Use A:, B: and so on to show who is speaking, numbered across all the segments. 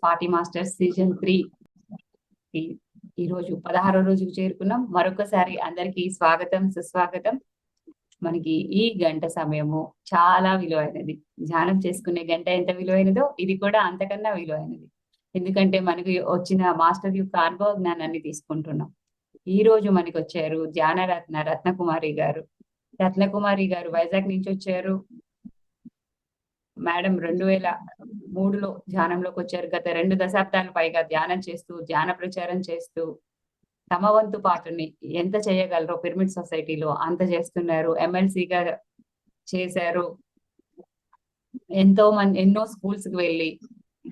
A: Party masters season 3 ఈ రోజు 16వ రోజుకు చేరుకున్నాం. మరొకసారి అందరికి స్వాగతం సుస్వాగతం. మనకి ఈ గంట సమయము చాలా విలువైనది. ధ్యానం చేసుకునే గంట ఎంత విలువైనదో ఇది కూడా అంతకన్నా విలువైనది. ఎందుకంటే మనకి వచ్చిన మాస్టర్ యొక్క అనుభవ జ్ఞానాన్ని తీసుకుంటున్నాం. ఈ రోజు మనకి వచ్చారు రత్నకుమారి గారు. రత్నకుమారి గారు వైజాగ్ నుంచి వచ్చారు. మేడం 2003లో ధ్యానంలోకి వచ్చారు. గత 2 దశాబ్దాల పైగా ధ్యానం చేస్తూ ధ్యాన ప్రచారం చేస్తూ తమ వంతు పాటని ఎంత చేయగలరో పిరమిడ్ సొసైటీలో అంత చేస్తున్నారు. ఎమ్మెల్సీగా చేశారు. ఎన్నో స్కూల్స్ కి వెళ్ళి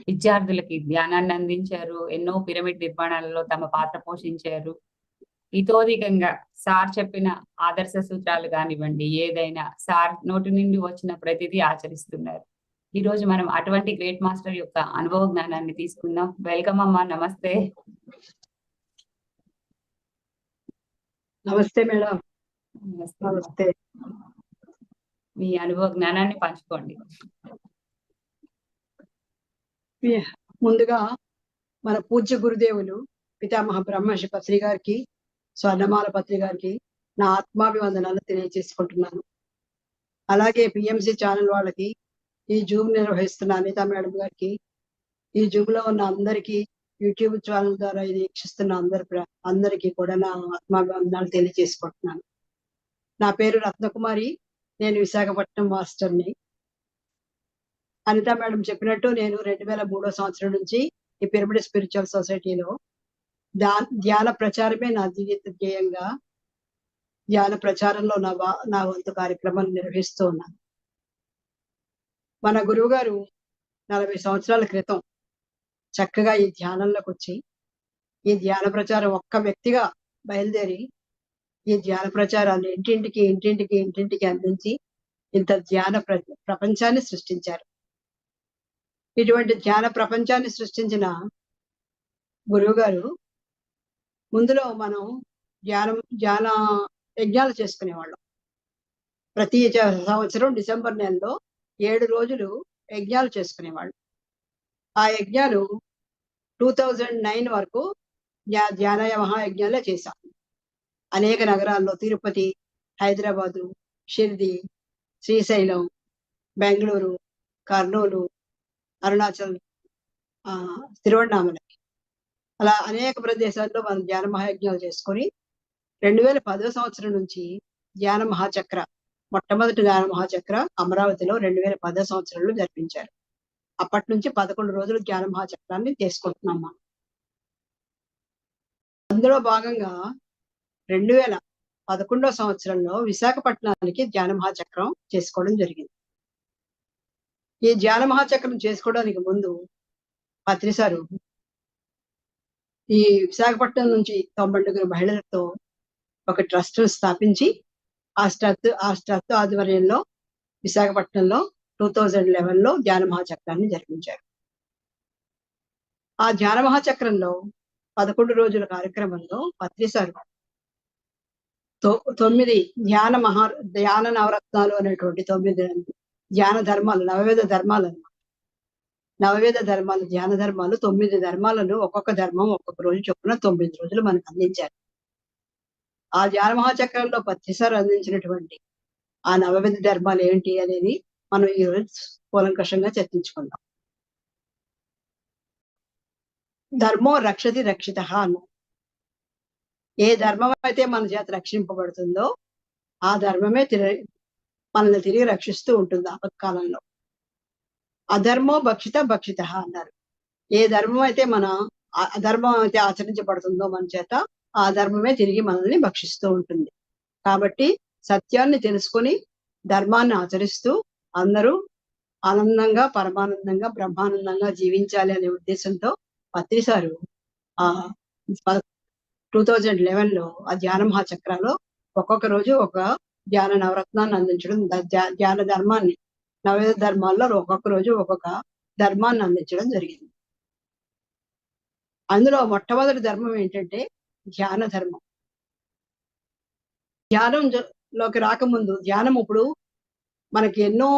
A: విద్యార్థులకి ధ్యానాన్ని అందించారు. ఎన్నో పిరమిడ్ నిర్మాణాలలో తమ పాత్ర పోషించారు. ఇతోధికంగా సార్ చెప్పిన ఆదర్శ సూత్రాలు కానివ్వండి, ఏదైనా సార్ నోటి నుండి వచ్చిన ప్రతిదీ ఆచరిస్తున్నారు. ఈ రోజు మనం అటువంటి గ్రేట్ మాస్టర్ యొక్క అనుభవ జ్ఞానాన్ని తీసుకుందాం. వెల్కమ్ అమ్మా. నమస్తే.
B: నమస్తే మేడం. నమస్తే.
A: మీ అనుభవ జ్ఞానాన్ని పంచుకోండి.
B: ముందుగా మన పూజ్య గురుదేవులు పితామహ బ్రహ్మర్షి పత్రి గారికి, స్వర్ణమాల పత్రి గారికి నా ఆత్మాభివందనాలు తెలియజేసుకుంటున్నాను. అలాగే పిఎంసి ఛానల్ వాళ్ళకి, ఈ జూమ్ నిర్వహిస్తున్న అనిత మేడం గారికి, ఈ జూమ్ లో ఉన్న అందరికీ, యూట్యూబ్ ఛానల్ ద్వారా ఇది వీక్షిస్తున్న అందరికీ కూడా నా ఆత్మాభివందనాలు తెలియజేసుకుంటున్నాను. నా పేరు రత్నకుమారి. నేను విశాఖపట్నం మాస్టర్ని. అనిత మేడం చెప్పినట్టు నేను 2003వ సంవత్సరం నుంచి ఈ పిరమిడ్ స్పిరిచువల్ సొసైటీలో ధ్యాన ప్రచారమే నా జీవిత ధ్యేయంగా ధ్యాన ప్రచారంలో నా వంతు కార్యక్రమాలు నిర్వహిస్తూ ఉన్నాను. మన గురువు గారు 40 సంవత్సరాల క్రితం చక్కగా ఈ ధ్యానంలోకి వచ్చి ఈ ధ్యాన ప్రచారం ఒక్క వ్యక్తిగా బయలుదేరి ఈ ధ్యాన ప్రచారాన్ని ఇంటింటికి అందించి ఇంత ధ్యాన ప్రపంచాన్ని సృష్టించారు. ఇటువంటి ధ్యాన ప్రపంచాన్ని సృష్టించిన గురువు గారు ముందులో మనం ధ్యాన యజ్ఞాలు చేసుకునేవాళ్ళం. ప్రతి సంవత్సరం డిసెంబర్ నెలలో 7 రోజులు యజ్ఞాలు చేసుకునేవాళ్ళు. ఆ యజ్ఞాలు 2009 వరకు ధ్యాన మహాయజ్ఞాలే చేశాం. అనేక నగరాల్లో తిరుపతి, హైదరాబాదు, షిర్ది, శ్రీశైలం, బెంగళూరు, కర్నూలు, అరుణాచల్, తిరువణామలై, అలా అనేక ప్రదేశాల్లో మనం ధ్యాన మహాయజ్ఞాలు చేసుకొని 2010వ సంవత్సరం నుంచి ధ్యాన మహాచక్ర, మొట్టమొదటి ధ్యాన మహాచక్ర అమరావతిలో 2010వ సంవత్సరంలో జరిపించారు. అప్పటి నుంచి 11 రోజులు ధ్యాన మహాచక్రాన్ని చేసుకుంటున్నాం మనం. అందులో భాగంగా 2011వ సంవత్సరంలో విశాఖపట్నానికి ధ్యాన మహాచక్రం చేసుకోవడం జరిగింది. ఈ ధ్యాన మహాచక్రం చేసుకోవడానికి ముందు పత్రి సారు ఈ విశాఖపట్నం నుంచి 92 మహిళలతో ఒక ట్రస్ట్ స్థాపించి ఆ ట్రస్ట్ ఆధ్వర్యంలో విశాఖపట్నంలో 2011లో ధ్యాన మహాచక్రాన్ని జరిపించారు. ఆ ధ్యాన మహాచక్రంలో 11 రోజుల కార్యక్రమంలో పత్రి సారు 9 ధ్యాన నవరత్నాలు అనేటువంటి 9 ధ్యాన ధర్మాలు, నవవేద ధర్మాలు అన్నమాట. నవవేద ధర్మాలు, ధ్యాన ధర్మాలు 9 ధర్మాలను ఒక్కొక్క ధర్మం ఒక్కొక్క రోజు చొప్పున 9 రోజులు మనకు అందించారు. ఆ ధ్యాన మహాచక్రంలో పత్రి సార్ అందించినటువంటి ఆ నవవేద ధర్మాలు ఏంటి అనేది మనం ఈరోజు కూలంకషంగా చర్చించుకుందాం. ధర్మో రక్షతి రక్షిత అన్న, ఏ ధర్మం అయితే మన చేత రక్షింపబడుతుందో ఆ ధర్మమే మనల్ని తిరిగి రక్షిస్తూ ఉంటుంది ఆపత్కాలంలో. అధర్మో భక్షిత అన్నారు. ఏ ధర్మం అయితే అధర్మం అయితే ఆచరించబడుతుందో మన చేత ఆ ధర్మమే తిరిగి మనల్ని భక్షిస్తూ ఉంటుంది. కాబట్టి సత్యాన్ని తెలుసుకొని ధర్మాన్ని ఆచరిస్తూ అందరూ ఆనందంగా, పరమానందంగా, బ్రహ్మానందంగా జీవించాలి అనే ఉద్దేశంతో పత్రి సారు 2011లో ఆ ధ్యాన మహాచక్రాలో ఒక్కొక్క రోజు ఒక ధ్యాన నవరత్నాన్ని అందించడం, ధ్యాన ధర్మాన్ని, నవవేద ధర్మాల్లో ఒక్కొక్క రోజు ఒక్కొక్క ధర్మాన్ని అందించడం జరిగింది. అందులో మొట్టమొదటి ధర్మం ఏంటంటే ధ్యాన ధర్మం. ధ్యానంలోకి రాకముందు ధ్యానం ఇప్పుడు మనకి ఎన్నో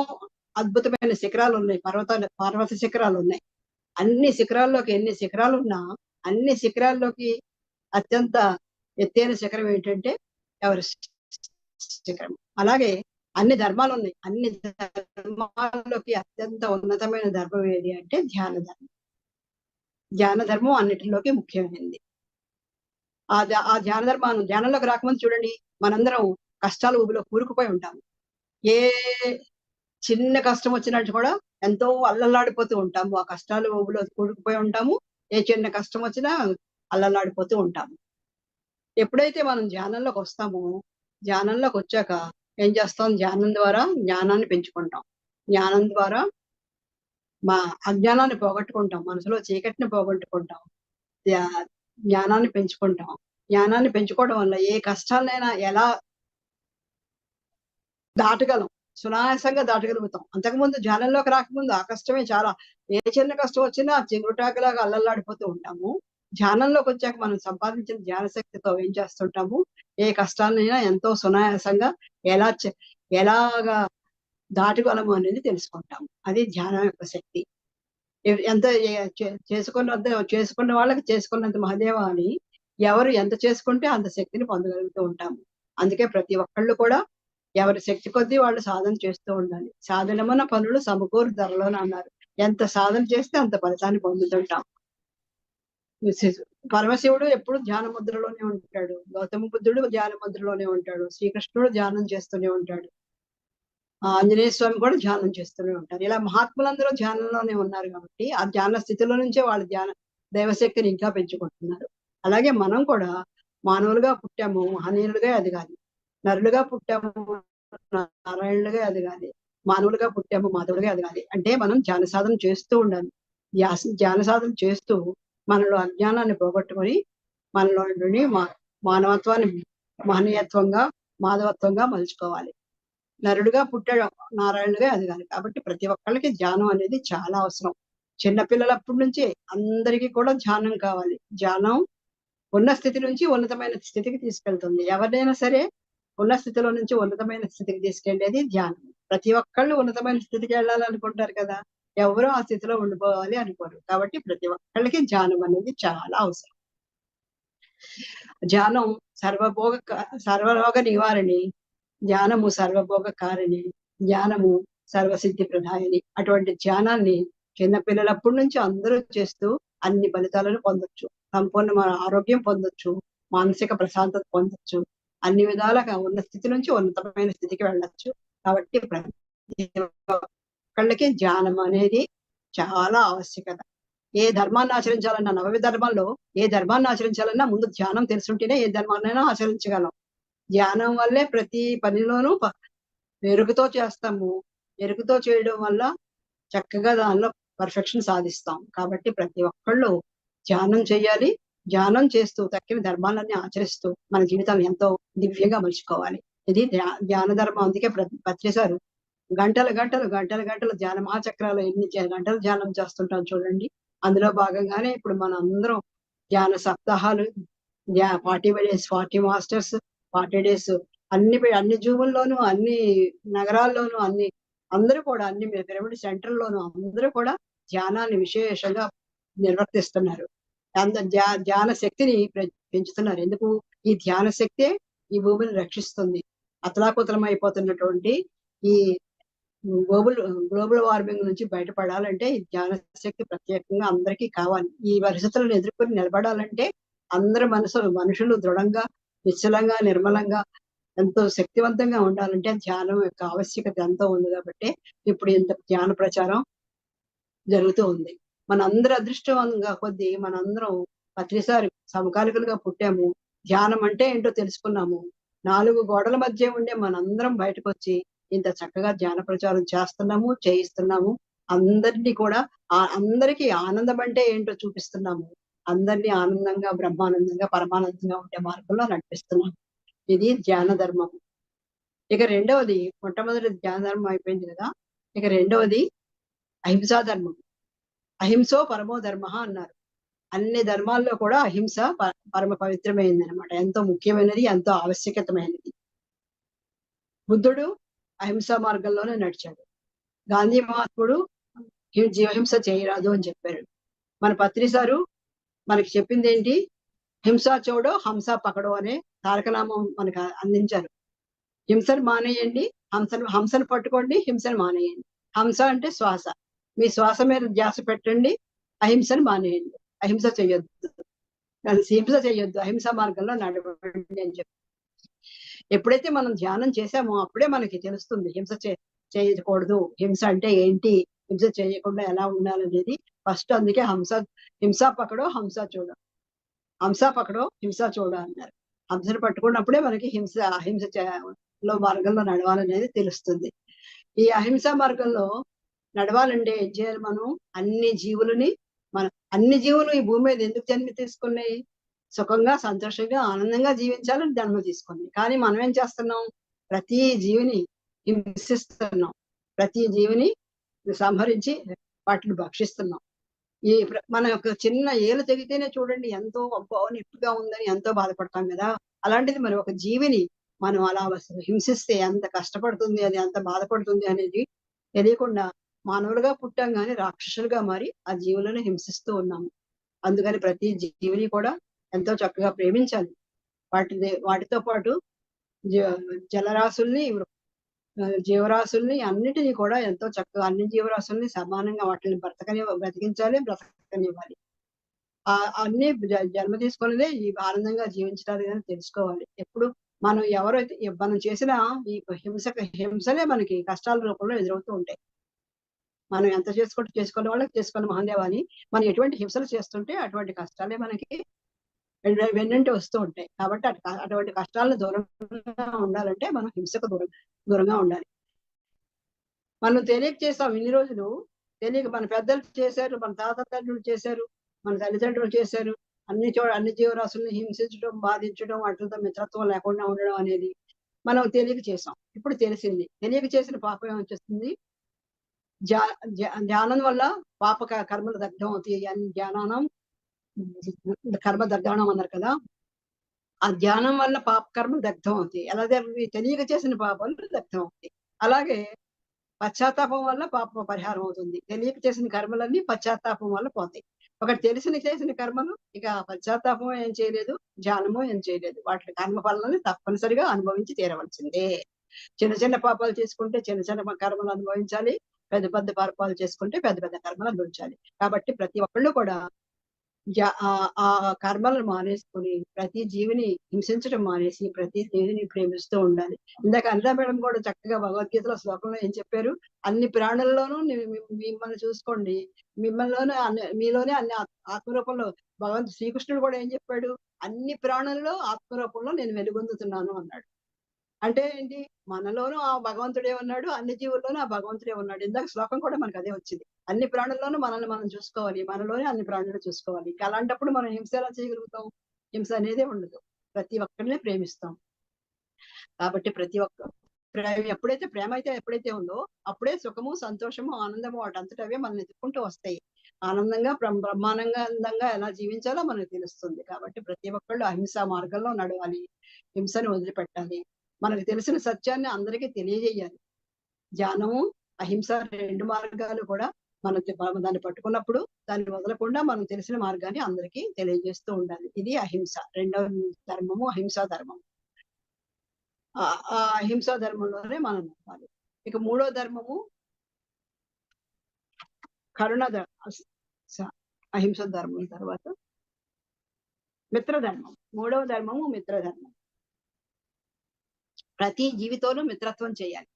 B: అద్భుతమైన శిఖరాలు ఉన్నాయి, పర్వత శిఖరాలు ఉన్నాయి. అన్ని శిఖరాల్లోకి ఎన్ని శిఖరాలు ఉన్నా అన్ని శిఖరాల్లోకి అత్యంత ఎత్తైన శిఖరం ఏంటంటే ఎవరెస్ట్ శిఖరం. అలాగే అన్ని ధర్మాలు ఉన్నాయి. అన్ని ధర్మాల్లోకి అత్యంత ఉన్నతమైన ధర్మం ఏది అంటే ధ్యాన ధర్మం. ధ్యాన ధర్మం అన్నిటిలోకి ముఖ్యమైనది. ఆ ధ్యాన ధర్మాన్ని ధ్యానంలోకి రాకముందు చూడండి, మనందరం కష్టాల ఊబిలో కూరుకుపోయి ఉంటాము. ఏ చిన్న కష్టం వచ్చినట్టు కూడా ఎంతో అల్లల్లాడిపోతూ ఉంటాము. ఆ కష్టాలు ఊబిలో కూరుకుపోయి ఉంటాము. ఏ చిన్న కష్టం వచ్చినా అల్లల్లాడిపోతూ ఉంటాము. ఎప్పుడైతే మనం ధ్యానంలోకి వస్తామో, ధ్యానంలోకి వచ్చాక ఏం చేస్తాం? ధ్యానం ద్వారా జ్ఞానాన్ని పెంచుకుంటాం. జ్ఞానం ద్వారా మా అజ్ఞానాన్ని పోగొట్టుకుంటాం. మనసులో చీకటిని పోగొట్టుకుంటాం. జ్ఞానాన్ని పెంచుకుంటాం. జ్ఞానాన్ని పెంచుకోవడం వల్ల ఏ కష్టాలైనా ఎలా దాటగలం, సునాయాసంగా దాటగలుగుతాం. అంతకుముందు ధ్యానంలోకి రాకముందు ఆ కష్టమే చాలా. ఏ చిన్న కష్టం వచ్చినా చింగుటాకులాగా అల్లల్లాడిపోతూ ఉంటాము. ధ్యానంలోకి వచ్చాక మనం సంపాదించిన ధ్యాన శక్తితో ఏం చేస్తుంటాము? ఏ కష్టాలైనా ఎంతో సునాయాసంగా ఎలాగా దాటగలము అనేది తెలుసుకుంటాము. అది ధ్యానం యొక్క శక్తి. ఎంత చేసుకున్న వాళ్ళకి చేసుకున్నంత మహదేవ అని, ఎవరు ఎంత చేసుకుంటే అంత శక్తిని పొందగలుగుతూ ఉంటాము. అందుకే ప్రతి ఒక్కళ్ళు కూడా ఎవరి శక్తి కొద్దీ వాళ్ళు సాధన చేస్తూ ఉండాలి. సాధనమున పనులు సమకూరు ధరలోని అన్నారు. ఎంత సాధన చేస్తే అంత ఫలితాన్ని పొందుతుంటాం. పరమశివుడు ఎప్పుడు ధ్యాన ముద్రలోనే ఉంటాడు. గౌతమ బుద్ధుడు ధ్యాన ముద్రలోనే ఉంటాడు. శ్రీకృష్ణుడు ధ్యానం చేస్తూనే ఉంటాడు. ఆంజనేయ స్వామి కూడా ధ్యానం చేస్తూనే ఉంటారు. ఇలా మహాత్ములందరూ ధ్యానంలోనే ఉన్నారు కాబట్టి ఆ ధ్యాన స్థితిలో నుంచే వాళ్ళు దైవశక్తిని ఇంకా పెంచుకుంటున్నారు. అలాగే మనం కూడా మానవులుగా పుట్టాము, మహనీయులుగా ఎదగాలి. నరులుగా పుట్టాము, నారాయణులుగా ఎదగాలి. మానవులుగా పుట్టాము, మాధవులుగా ఎదగాలి. అంటే మనం ధ్యాన సాధన చేస్తూ ఉండాలి. ధ్యాన సాధన చేస్తూ మనలో అజ్ఞానాన్ని పోగొట్టుకొని మనలో నుండి మానవత్వాన్ని మహనీయత్వంగా, మాధవత్వంగా మలుచుకోవాలి. నరుడుగా పుట్టాడు, నారాయణుడిగా ఎదగాలి. కాబట్టి ప్రతి ఒక్కళ్ళకి ధ్యానం అనేది చాలా అవసరం. చిన్నపిల్లలప్పటి నుంచి అందరికీ కూడా ధ్యానం కావాలి. ధ్యానం ఉన్న స్థితి నుంచి ఉన్నతమైన స్థితికి తీసుకెళ్తుంది. ఎవరినైనా సరే ఉన్న స్థితిలో నుంచి ఉన్నతమైన స్థితికి తీసుకెళ్లేది ధ్యానం. ప్రతి ఒక్కళ్ళు ఉన్నతమైన స్థితికి వెళ్ళాలనుకుంటారు కదా, ఎవరు ఆ స్థితిలో ఉండిపోవాలి అనుకోరు. కాబట్టి ప్రతి ఒక్కళ్ళకి ధ్యానం అనేది చాలా అవసరం. ధ్యానం సర్వరోగ నివారణి, ధ్యానము సర్వభోగ కారణి, ధ్యానము సర్వసిద్ధి ప్రదాయని. అటువంటి ధ్యానాన్ని చిన్నపిల్లలప్పటి నుంచి అందరూ చేస్తూ అన్ని ఫలితాలను పొందొచ్చు. సంపూర్ణ ఆరోగ్యం పొందొచ్చు, మానసిక ప్రశాంతత పొందొచ్చు, అన్ని విధాలుగా ఉన్న స్థితి నుంచి ఉన్నతమైన స్థితికి వెళ్ళొచ్చు. కాబట్టి ప్రతి ఒక్కళ్ళకి ధ్యానం అనేది చాలా ఆవశ్యకత. ఏ ధర్మాన్ని ఆచరించాలన్నా, నవవి ధర్మాల్లో ఏ ధర్మాన్ని ఆచరించాలన్నా ముందు ధ్యానం తెలుసుంటేనే ఏ ధర్మాన్నైనా ఆచరించగలం. ధ్యానం వల్లే ప్రతి పనిలోనూ ఎరుకతో చేస్తాము. ఎరుకతో చేయడం వల్ల చక్కగా దానిలో పర్ఫెక్షన్ సాధిస్తాం. కాబట్టి ప్రతి ఒక్కళ్ళు ధ్యానం చేయాలి. ధ్యానం చేస్తూ తక్కిన ధర్మాలన్నీ ఆచరిస్తూ మన జీవితాన్ని ఎంతో దివ్యంగా మలుచుకోవాలి. ఇది ధ్యాన ధర్మం. అందుకే పత్రిసారు గంటలు ధ్యాన మహాచక్రాలు ఎన్ని గంటలు ధ్యానం చేస్తుంటాం చూడండి. అందులో భాగంగానే ఇప్పుడు మన అందరం ధ్యాన సప్తాహాలు, 40 days 40 మాస్టర్స్, 40 days అన్ని జూముల్లోనూ, అన్ని నగరాల్లోనూ, అందరూ కూడా అన్ని పిరమిడ్ సెంటర్లోనూ అందరూ కూడా ధ్యానాన్ని విశేషంగా నిర్వర్తిస్తున్నారు. ధ్యాన శక్తిని పెంచుతున్నారు. ఎందుకు? ఈ ధ్యాన శక్తే ఈ భూమిని రక్షిస్తుంది. అతలాకుతలం అయిపోతున్నటువంటి ఈ గ్లోబల్ వార్మింగ్ నుంచి బయటపడాలంటే ఈ ధ్యాన శక్తి ప్రత్యేకంగా అందరికీ కావాలి. ఈ పరిస్థితులను ఎదుర్కొని నిలబడాలంటే అందరి మనుషులు దృఢంగా, నిశ్చలంగా, నిర్మలంగా, ఎంతో శక్తివంతంగా ఉండాలంటే ధ్యానం యొక్క ఆవశ్యకత ఎంతో ఉంది. కాబట్టి ఇప్పుడు ఇంత ధ్యాన ప్రచారం జరుగుతూ ఉంది. మనందరి అదృష్టంగా కొద్దీ మనందరం ప్రతిసారి సమకాలికులుగా పుట్టాము. ధ్యానం అంటే ఏంటో తెలుసుకున్నాము. 4 గోడల మధ్య ఉండే మనందరం బయటకు వచ్చి ఇంత చక్కగా ధ్యాన ప్రచారం చేస్తున్నాము, చేయిస్తున్నాము. అందరినీ కూడా అందరికీ ఆనందం అంటే ఏంటో చూపిస్తున్నాము. అందరినీ ఆనందంగా, బ్రహ్మానందంగా, పరమానందంగా ఉండే మార్గంలో నడిపిస్తున్నాము. ఇది ధ్యాన ధర్మం. ఇక రెండవది, మొట్టమొదటి ధ్యాన ధర్మం అయిపోయింది కదా. ఇక రెండవది అహింసా ధర్మం. అహింసో పరమో ధర్మ అన్నారు. అన్ని ధర్మాల్లో కూడా అహింస పరమ పవిత్రమైనది అనమాట. ఎంతో ముఖ్యమైనది, ఎంతో ఆవశ్యకతమైనది. బుద్ధుడు అహింసా మార్గంలోనే నడిచాడు. గాంధీ మహాత్ముడు జీవహింస చేయరాదు అని చెప్పారు. మన పత్రి సారు మనకి చెప్పింది ఏంటి? హింసా చోడో హంసా పకడో అనే తారకనామం మనకు అందించారు. హింసను మానేయండి, హంసను పట్టుకోండి, హింసను మానేయండి. హంస అంటే శ్వాస. మీ శ్వాస మీద ధ్యాస పెట్టండి, అహింసను మానేయండి. అహింస చెయ్యొద్దు, హింస చెయ్యొద్దు, అహింస మార్గంలో నడవండి అని చెప్పి. ఎప్పుడైతే మనం ధ్యానం చేశామో అప్పుడే మనకి తెలుస్తుంది హింస చేయకూడదు, హింస అంటే ఏంటి, హింస చేయకుండా ఎలా ఉండాలనేది. ఫస్ట్ అందుకే హింసా పకడో హంసా చూడ, హంసా పకడో హింసా చూడ అన్నారు. హంసను పట్టుకున్నప్పుడే మనకి అహింస లో మార్గంలో నడవాలనేది తెలుస్తుంది. ఈ అహింసా మార్గంలో నడవాలంటే ఏం చేయాలి? మనం అన్ని జీవులు ఈ భూమి మీద ఎందుకు జన్మ తీసుకున్నాయి? సుఖంగా, సంతోషంగా, ఆనందంగా జీవించాలని జన్మ తీసుకుంది. కానీ మనం ఏం చేస్తున్నాం? ప్రతి జీవిని హింసిస్తున్నాం, ప్రతి జీవిని సంహరించి వాటిని భక్షిస్తున్నాం. మన యొక్క చిన్న ఏలు తెగితేనే చూడండి ఎంతో అబ్బో నిప్పుగా ఉందని ఎంతో బాధపడతాం కదా. అలాంటిది మరి ఒక జీవిని మనం అలా హింసిస్తే ఎంత కష్టపడుతుంది, అది ఎంత బాధపడుతుంది అనేది తెలియకుండా మానవులుగా పుట్టాం కానీ రాక్షసులుగా మారి ఆ జీవులను హింసిస్తూ ఉన్నాము. అందుకని ప్రతి జీవిని కూడా ఎంతో చక్కగా ప్రేమించాలి. వాటితో పాటు జలరాశుల్ని, జీవరాశుల్ని అన్నిటినీ కూడా ఎంతో చక్కగా అన్ని జీవరాశుల్ని సమానంగా వాటిని బ్రతకనివ్వాలి. అన్ని జన్మ తీసుకున్నదే ఈ ఆనందంగా జీవించడానికి అని తెలుసుకోవాలి. ఎప్పుడు మనం చేసిన ఈ హింసలే మనకి కష్టాల రూపంలో ఎదురవుతూ ఉంటాయి. మనం ఎంత చేసుకునే వాళ్ళకి చేసుకున్న మహాదేవాని మనం ఎటువంటి హింసలు చేస్తుంటే అటువంటి కష్టాలే మనకి వెన్నంటి వస్తూ ఉంటాయి. కాబట్టి అటువంటి కష్టాలను దూరంగా ఉండాలంటే మనం హింసకు దూరంగా ఉండాలి. మనం తెలియక చేస్తాం ఇన్ని రోజులు, తెలియక మన పెద్దలు చేశారు, మన తాతలు చేశారు, మన తల్లిదండ్రులు చేశారు. అన్ని జీవరాశుల్ని హింసించడం, బాధించడం, వాటితో మిత్రత్వం లేకుండా ఉండడం అనేది మనం తెలియక చేసాం. ఇప్పుడు తెలిసింది. తెలియక చేసిన పాపం ఏమొచ్చేస్తుంది? ధ్యానం వల్ల పాప కర్మలు దగ్ధం అవుతాయి అని ధ్యానం కర్మ దగ్ధనం అన్నారు కదా. ఆ ధ్యానం వల్ల పాప కర్మలు దగ్ధం అవుతాయి. ఎలా జరిగింది? తెలియక చేసిన పాపాలు దగ్ధం అవుతాయి. అలాగే పశ్చాత్తాపం వల్ల పాప పరిహారం అవుతుంది. తెలియక చేసిన కర్మలన్నీ పశ్చాత్తాపం వల్ల పోతాయి. ఒకటి చేసిన కర్మలు ఇక పశ్చాత్తాపం ఏం చేయలేదు, ధ్యానము ఏం చేయలేదు. వాటి కర్మ ఫలాన్ని తప్పనిసరిగా అనుభవించి తీరవలసిందే. చిన్న పాపాలు చేసుకుంటే చిన్న కర్మలు అనుభవించాలి, పెద్ద పాపాలు చేసుకుంటే పెద్ద కర్మలు అనుభవించాలి. కాబట్టి ప్రతి ఒక్కళ్ళు కూడా ఆ కర్మలను మానేసుకుని ప్రతి జీవిని హింసించడం మానేసి ప్రతి జీవిని ప్రేమిస్తూ ఉండాలి. ఇందాక అనితా మేడం కూడా చక్కగా భగవద్గీతలో శ్లోకంలో ఏం చెప్పారు? అన్ని ప్రాణుల్లోనూ మిమ్మల్ని చూసుకోండి, మీలోనే అన్ని ఆత్మరూపంలో శ్రీకృష్ణుడు కూడా ఏం చెప్పాడు? అన్ని ప్రాణుల్లో ఆత్మరూపంలో నేను వెలుగొందుతున్నాను అన్నాడు. అంటే ఏంటి? మనలోనూ ఆ భగవంతుడే ఉన్నాడు, అన్ని జీవుల్లోనూ ఆ భగవంతుడే ఉన్నాడు. ఇందాక శ్లోకం కూడా మనకు అదే వచ్చింది. అన్ని ప్రాణుల్లోనూ మనల్ని మనం చూసుకోవాలి, మనలోనే అన్ని ప్రాణులు చూసుకోవాలి. అలాంటప్పుడు మనం హింస ఎలా చేయగలుగుతాం? హింస అనేదే ఉండదు. ప్రతి ఒక్కరిని ప్రేమిస్తాం. కాబట్టి ప్రతి ఒక్క ప్రేమ అయితే ఎప్పుడైతే ఉందో అప్పుడే సుఖము, సంతోషము, ఆనందము వాటంతటవే మనల్ని ఎత్తుకుంటూ వస్తాయి. ఆనందంగా బ్రహ్మానందంగా ఎలా జీవించాలో మనకు తెలుస్తుంది. కాబట్టి ప్రతి ఒక్కళ్ళు అహింసా మార్గంలో నడవాలి, హింసను వదిలిపెట్టాలి. మనకు తెలిసిన సత్యాన్ని అందరికీ తెలియజేయాలి. ధ్యానము, అహింస 2 మార్గాలు కూడా దాన్ని పట్టుకున్నప్పుడు దాన్ని వదలకుండా మనం తెలిసిన మార్గాన్ని అందరికీ తెలియజేస్తూ ఉండాలి. ఇది అహింస. 2వ ధర్మము అహింసా ధర్మం. ఆ అహింసా ధర్మంలోనే మనం నడవాలి. ఇక 3వ ధర్మము కరుణ అహింస ధర్మం తర్వాత మిత్రధర్మం. 3వ ధర్మము మిత్రధర్మం. ప్రతి జీవితంలో మిత్రత్వం చేయాలి.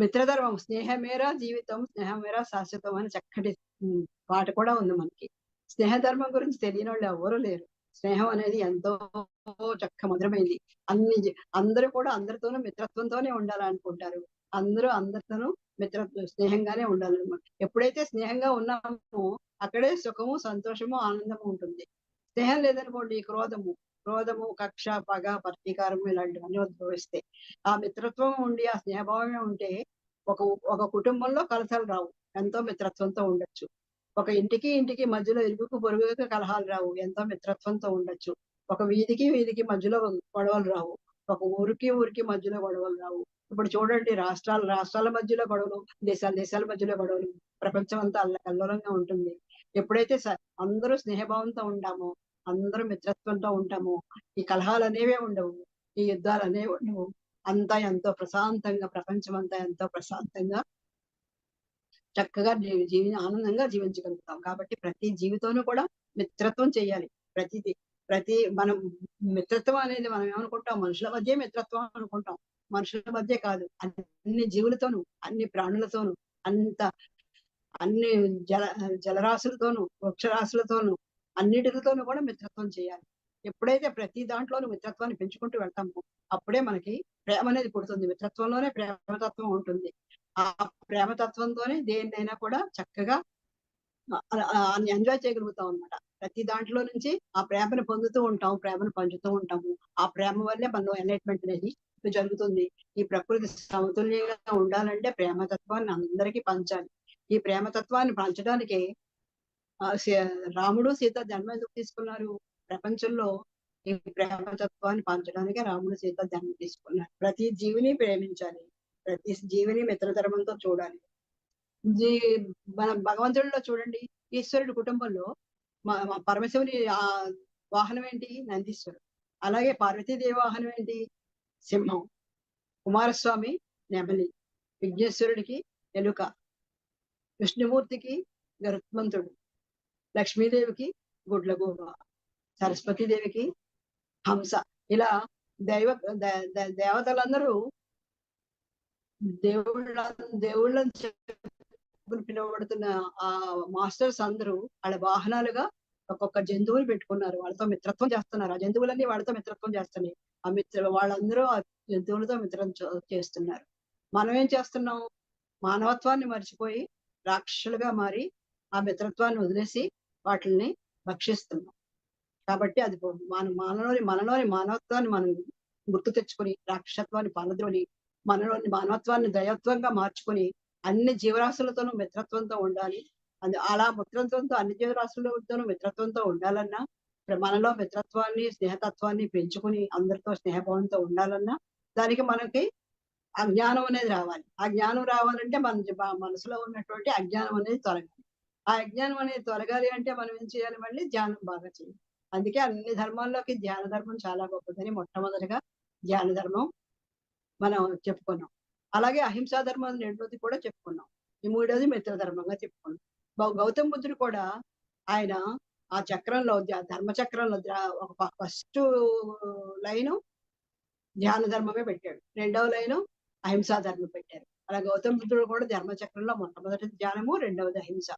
B: మిత్రధర్మం స్నేహమేరా జీవితం, స్నేహమేరా శాశ్వతం అని చక్కటి పాట కూడా ఉంది మనకి. స్నేహధర్మం గురించి తెలియని వాళ్ళు ఎవరూ లేరు. స్నేహం అనేది ఎంతో చక్క మధురమైంది. అందరూ కూడా అందరితోనూ మిత్రత్వంతోనే ఉండాలనుకుంటారు. అందరితోనూ స్నేహంగానే ఉండాలన్నమాట. ఎప్పుడైతే స్నేహంగా ఉన్నామో అక్కడే సుఖము, సంతోషము, ఆనందము ఉంటుంది. స్నేహం లేదనుకోండి క్రోధము, కక్ష, పగ, ప్రతీకారము ఇలాంటివన్నీ ఉద్భవిస్తాయి. ఆ మిత్రత్వం ఉండి ఆ స్నేహభావమే ఉంటే ఒక కుటుంబంలో కలహాలు రావు, ఎంతో మిత్రత్వంతో ఉండొచ్చు. ఒక ఇంటికి మధ్యలో ఇరుగుకు పొరుగుకు కలహాలు రావు, ఎంతో మిత్రత్వంతో ఉండొచ్చు. ఒక వీధికి మధ్యలో గొడవలు రావు, ఒక ఊరికి మధ్యలో గొడవలు రావు. ఇప్పుడు చూడండి, రాష్ట్రాల మధ్యలో గొడవలు, దేశాల మధ్యలో గొడవలు, ప్రపంచం అంతా అల్లకల్లోలంగా ఉంటుంది. ఎప్పుడైతే అందరూ స్నేహభావంతో ఉంటామో, అందరూ మిత్రత్వంతో ఉంటామో, ఈ కలహాలు అనేవే ఉండవు, ఈ యుద్ధాలు అనేవి ఉండవు. అంతా ఎంతో ప్రశాంతంగా, ప్రపంచం అంతా ఎంతో ప్రశాంతంగా చక్కగా ఆనందంగా జీవించగలుగుతాం. కాబట్టి ప్రతి జీవితంలో కూడా మిత్రత్వం చేయాలి. ప్రతి మనం మిత్రత్వం అనేది మనం ఏమనుకుంటాం, మనుషుల మధ్య మిత్రత్వం అనుకుంటాం. మనుషుల మధ్య కాదు, అన్ని జీవులతోనూ, అన్ని ప్రాణులతోనూ, అంత అన్ని జలరాశులతోనూ, వృక్షరాశులతోనూ, అన్నిటితోనూ కూడా మిత్రత్వం చేయాలి. ఎప్పుడైతే ప్రతి దాంట్లోనూ మిత్రత్వాన్ని పెంచుకుంటూ వెళ్తామో అప్పుడే మనకి ప్రేమ అనేది పుడుతుంది. మిత్రత్వంలోనే ప్రేమతత్వం ఉంటుంది. ఆ ప్రేమతత్వంతోనే దేన్నైనా కూడా చక్కగా ఎంజాయ్ చేయగలుగుతాం అన్నమాట. ప్రతి దాంట్లో నుంచి ఆ ప్రేమను పొందుతూ ఉంటాం, ప్రేమను పంచుతూ ఉంటాము. ఆ ప్రేమ వల్లే మనలో ఎన్లైట్మెంట్ అనేది జరుగుతుంది. ఈ ప్రకృతి సమతుల్యంగా ఉండాలంటే ప్రేమతత్వాన్ని అందరికీ పంచాలి. ఈ ప్రేమతత్వాన్ని పంచడానికి రాముడు సీత జన్మ ఎందుకు తీసుకున్నారు? ప్రపంచంలో ఈ ప్రేమతత్వాన్ని పంచడానికి రాముడు సీత జన్మ తీసుకున్నారు. ప్రతి జీవిని ప్రేమించాలి, ప్రతి జీవిని మిత్రధర్మంతో చూడాలి. జీ మన భగవంతుడిలో చూడండి, ఈశ్వరుడి కుటుంబంలో పరమశివుని వాహనం ఏంటి? నందీశ్వరుడు. అలాగే పార్వతీదేవి వాహనం ఏంటి? సింహం. కుమారస్వామి నెమలి, విఘ్నేశ్వరుడికి ఎలుక, విష్ణుమూర్తికి గరుత్మంతుడు, లక్ష్మీదేవికి గుడ్లగూబ, సరస్వతీదేవికి హంస. ఇలా దేవతలందరూ దేవుళ్ళని పిలువబడుతున్న ఆ మాస్టర్స్ అందరూ వాళ్ళ వాహనాలుగా ఒక్కొక్క జంతువులు పెట్టుకున్నారు. వాళ్ళతో మిత్రత్వం చేస్తున్నారు. ఆ జంతువులన్నీ వాళ్ళతో మిత్రత్వం చేస్తున్నాయి. వాళ్ళందరూ ఆ జంతువులతో మిత్రం చేస్తున్నారు. మనం ఏం చేస్తున్నాం? మానవత్వాన్ని మర్చిపోయి రాక్షసులుగా మారి ఆ మిత్రత్వాన్ని వదిలేసి వాటిని భక్షిస్తున్నాం. కాబట్టి అది మనలోని మానవత్వాన్ని మనం గుర్తు తెచ్చుకొని, రాక్షసత్వాన్ని పాలద్రోని మనలోని మానవత్వాన్ని దైవత్వంగా మార్చుకొని అన్ని జీవరాశులతోనూ మిత్రత్వంతో ఉండాలి. అలా మిత్రత్వంతో అన్ని జీవరాశులతోనూ మిత్రత్వంతో ఉండాలన్నా, మనలో మిత్రత్వాన్ని, స్నేహతత్వాన్ని పెంచుకుని అందరితో స్నేహభావంతో ఉండాలన్నా దానికి మనకి అజ్ఞానం అనేది రావాలి. ఆ జ్ఞానం రావాలంటే మన మనసులో ఉన్నటువంటి అజ్ఞానం అనేది తొలగాలి. ఆ అజ్ఞానం అనేది తొలగాలి అంటే మనం ఏం చేయాలి? మళ్ళీ ధ్యానం బాగా చేయాలి. అందుకే అన్ని ధర్మాల్లోకి ధ్యాన ధర్మం చాలా గొప్పదని మొట్టమొదటిగా ధ్యాన ధర్మం మనం చెప్పుకున్నాం. అలాగే అహింసా ధర్మం రెండోది కూడా చెప్పుకున్నాం. ఈ మూడోది మిత్ర ధర్మంగా చెప్పుకున్నాం. గౌతమ బుద్ధుడు కూడా ఆయన ఆ చక్రంలో ధర్మ చక్రంలో ఒక ఫస్ట్ లైను ధ్యాన ధర్మమే పెట్టాడు, రెండవ లైను అహింసా ధర్మం పెట్టారు. అలా గౌతమ బుద్ధుడు కూడా ధర్మచక్రంలో మొట్టమొదటి ధ్యానము, రెండవది అహింస.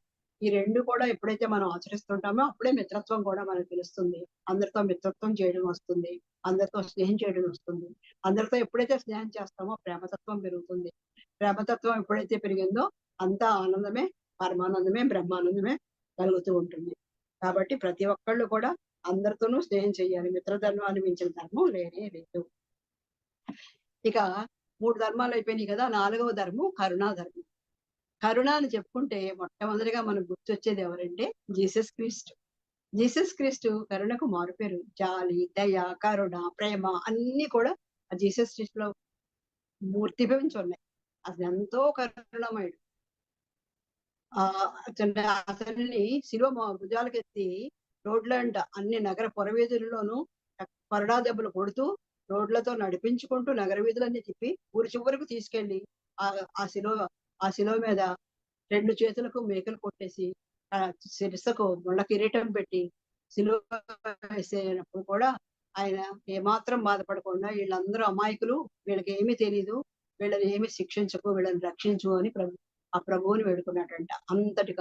B: ఈ రెండు కూడా ఎప్పుడైతే మనం ఆచరిస్తుంటామో అప్పుడే మిత్రత్వం కూడా మనకు తెలుస్తుంది. అందరితో మిత్రత్వం చేయడం వస్తుంది, అందరితో స్నేహం చేయడం వస్తుంది. అందరితో ఎప్పుడైతే స్నేహం చేస్తామో ప్రేమతత్వం పెరుగుతుంది. ప్రేమతత్వం ఎప్పుడైతే పెరిగిందో అంతా ఆనందమే, పరమానందమే, బ్రహ్మానందమే కలుగుతూ ఉంటుంది. కాబట్టి ప్రతి ఒక్కళ్ళు కూడా అందరితోనూ స్నేహం చేయాలి. మిత్రధర్మాన్ని మించిన ధర్మం లేనే లేదు. ఇక 3 ధర్మాలు అయిపోయినాయి కదా. 4వ ధర్మం కరుణా ధర్మం. కరుణ అని చెప్పుకుంటే మొట్టమొదటిగా మనకు గుర్తొచ్చేది ఎవరంటే జీసస్ క్రీస్తు. జీసస్ క్రీస్తు కరుణకు మారుపేరు. జాలి, దయ, కరుణ, ప్రేమ అన్ని కూడా ఆ జీసస్ క్రీస్తులో మూర్తిభవించి ఉన్నాయి. అసలు ఎంతో కరుణమయుడు. అతన్ని శిలువ భుజాలకెత్తి రోడ్లంట అన్ని నగర పొరవీధుల్లోనూ కొరడా దెబ్బలు కొడుతూ రోడ్లతో నడిపించుకుంటూ నగర వీధులన్నీ తిప్పి ఊరి చివరకు తీసుకెళ్లి ఆ శిలువ మీద 2 చేతులకు మేకలు కొట్టేసి శిరస్సుకు ముళ్ళ కిరీటం పెట్టి శిలువ వేసేటప్పుడు కూడా ఆయన ఏమాత్రం బాధపడకుండా వీళ్ళందరూ అమాయకులు, వీళ్ళకి ఏమీ తెలీదు, వీళ్ళని ఏమి శిక్షించకు, వీళ్ళని రక్షించు అని ఆ ప్రభువుని వేడుకున్నాడంట. అంతటి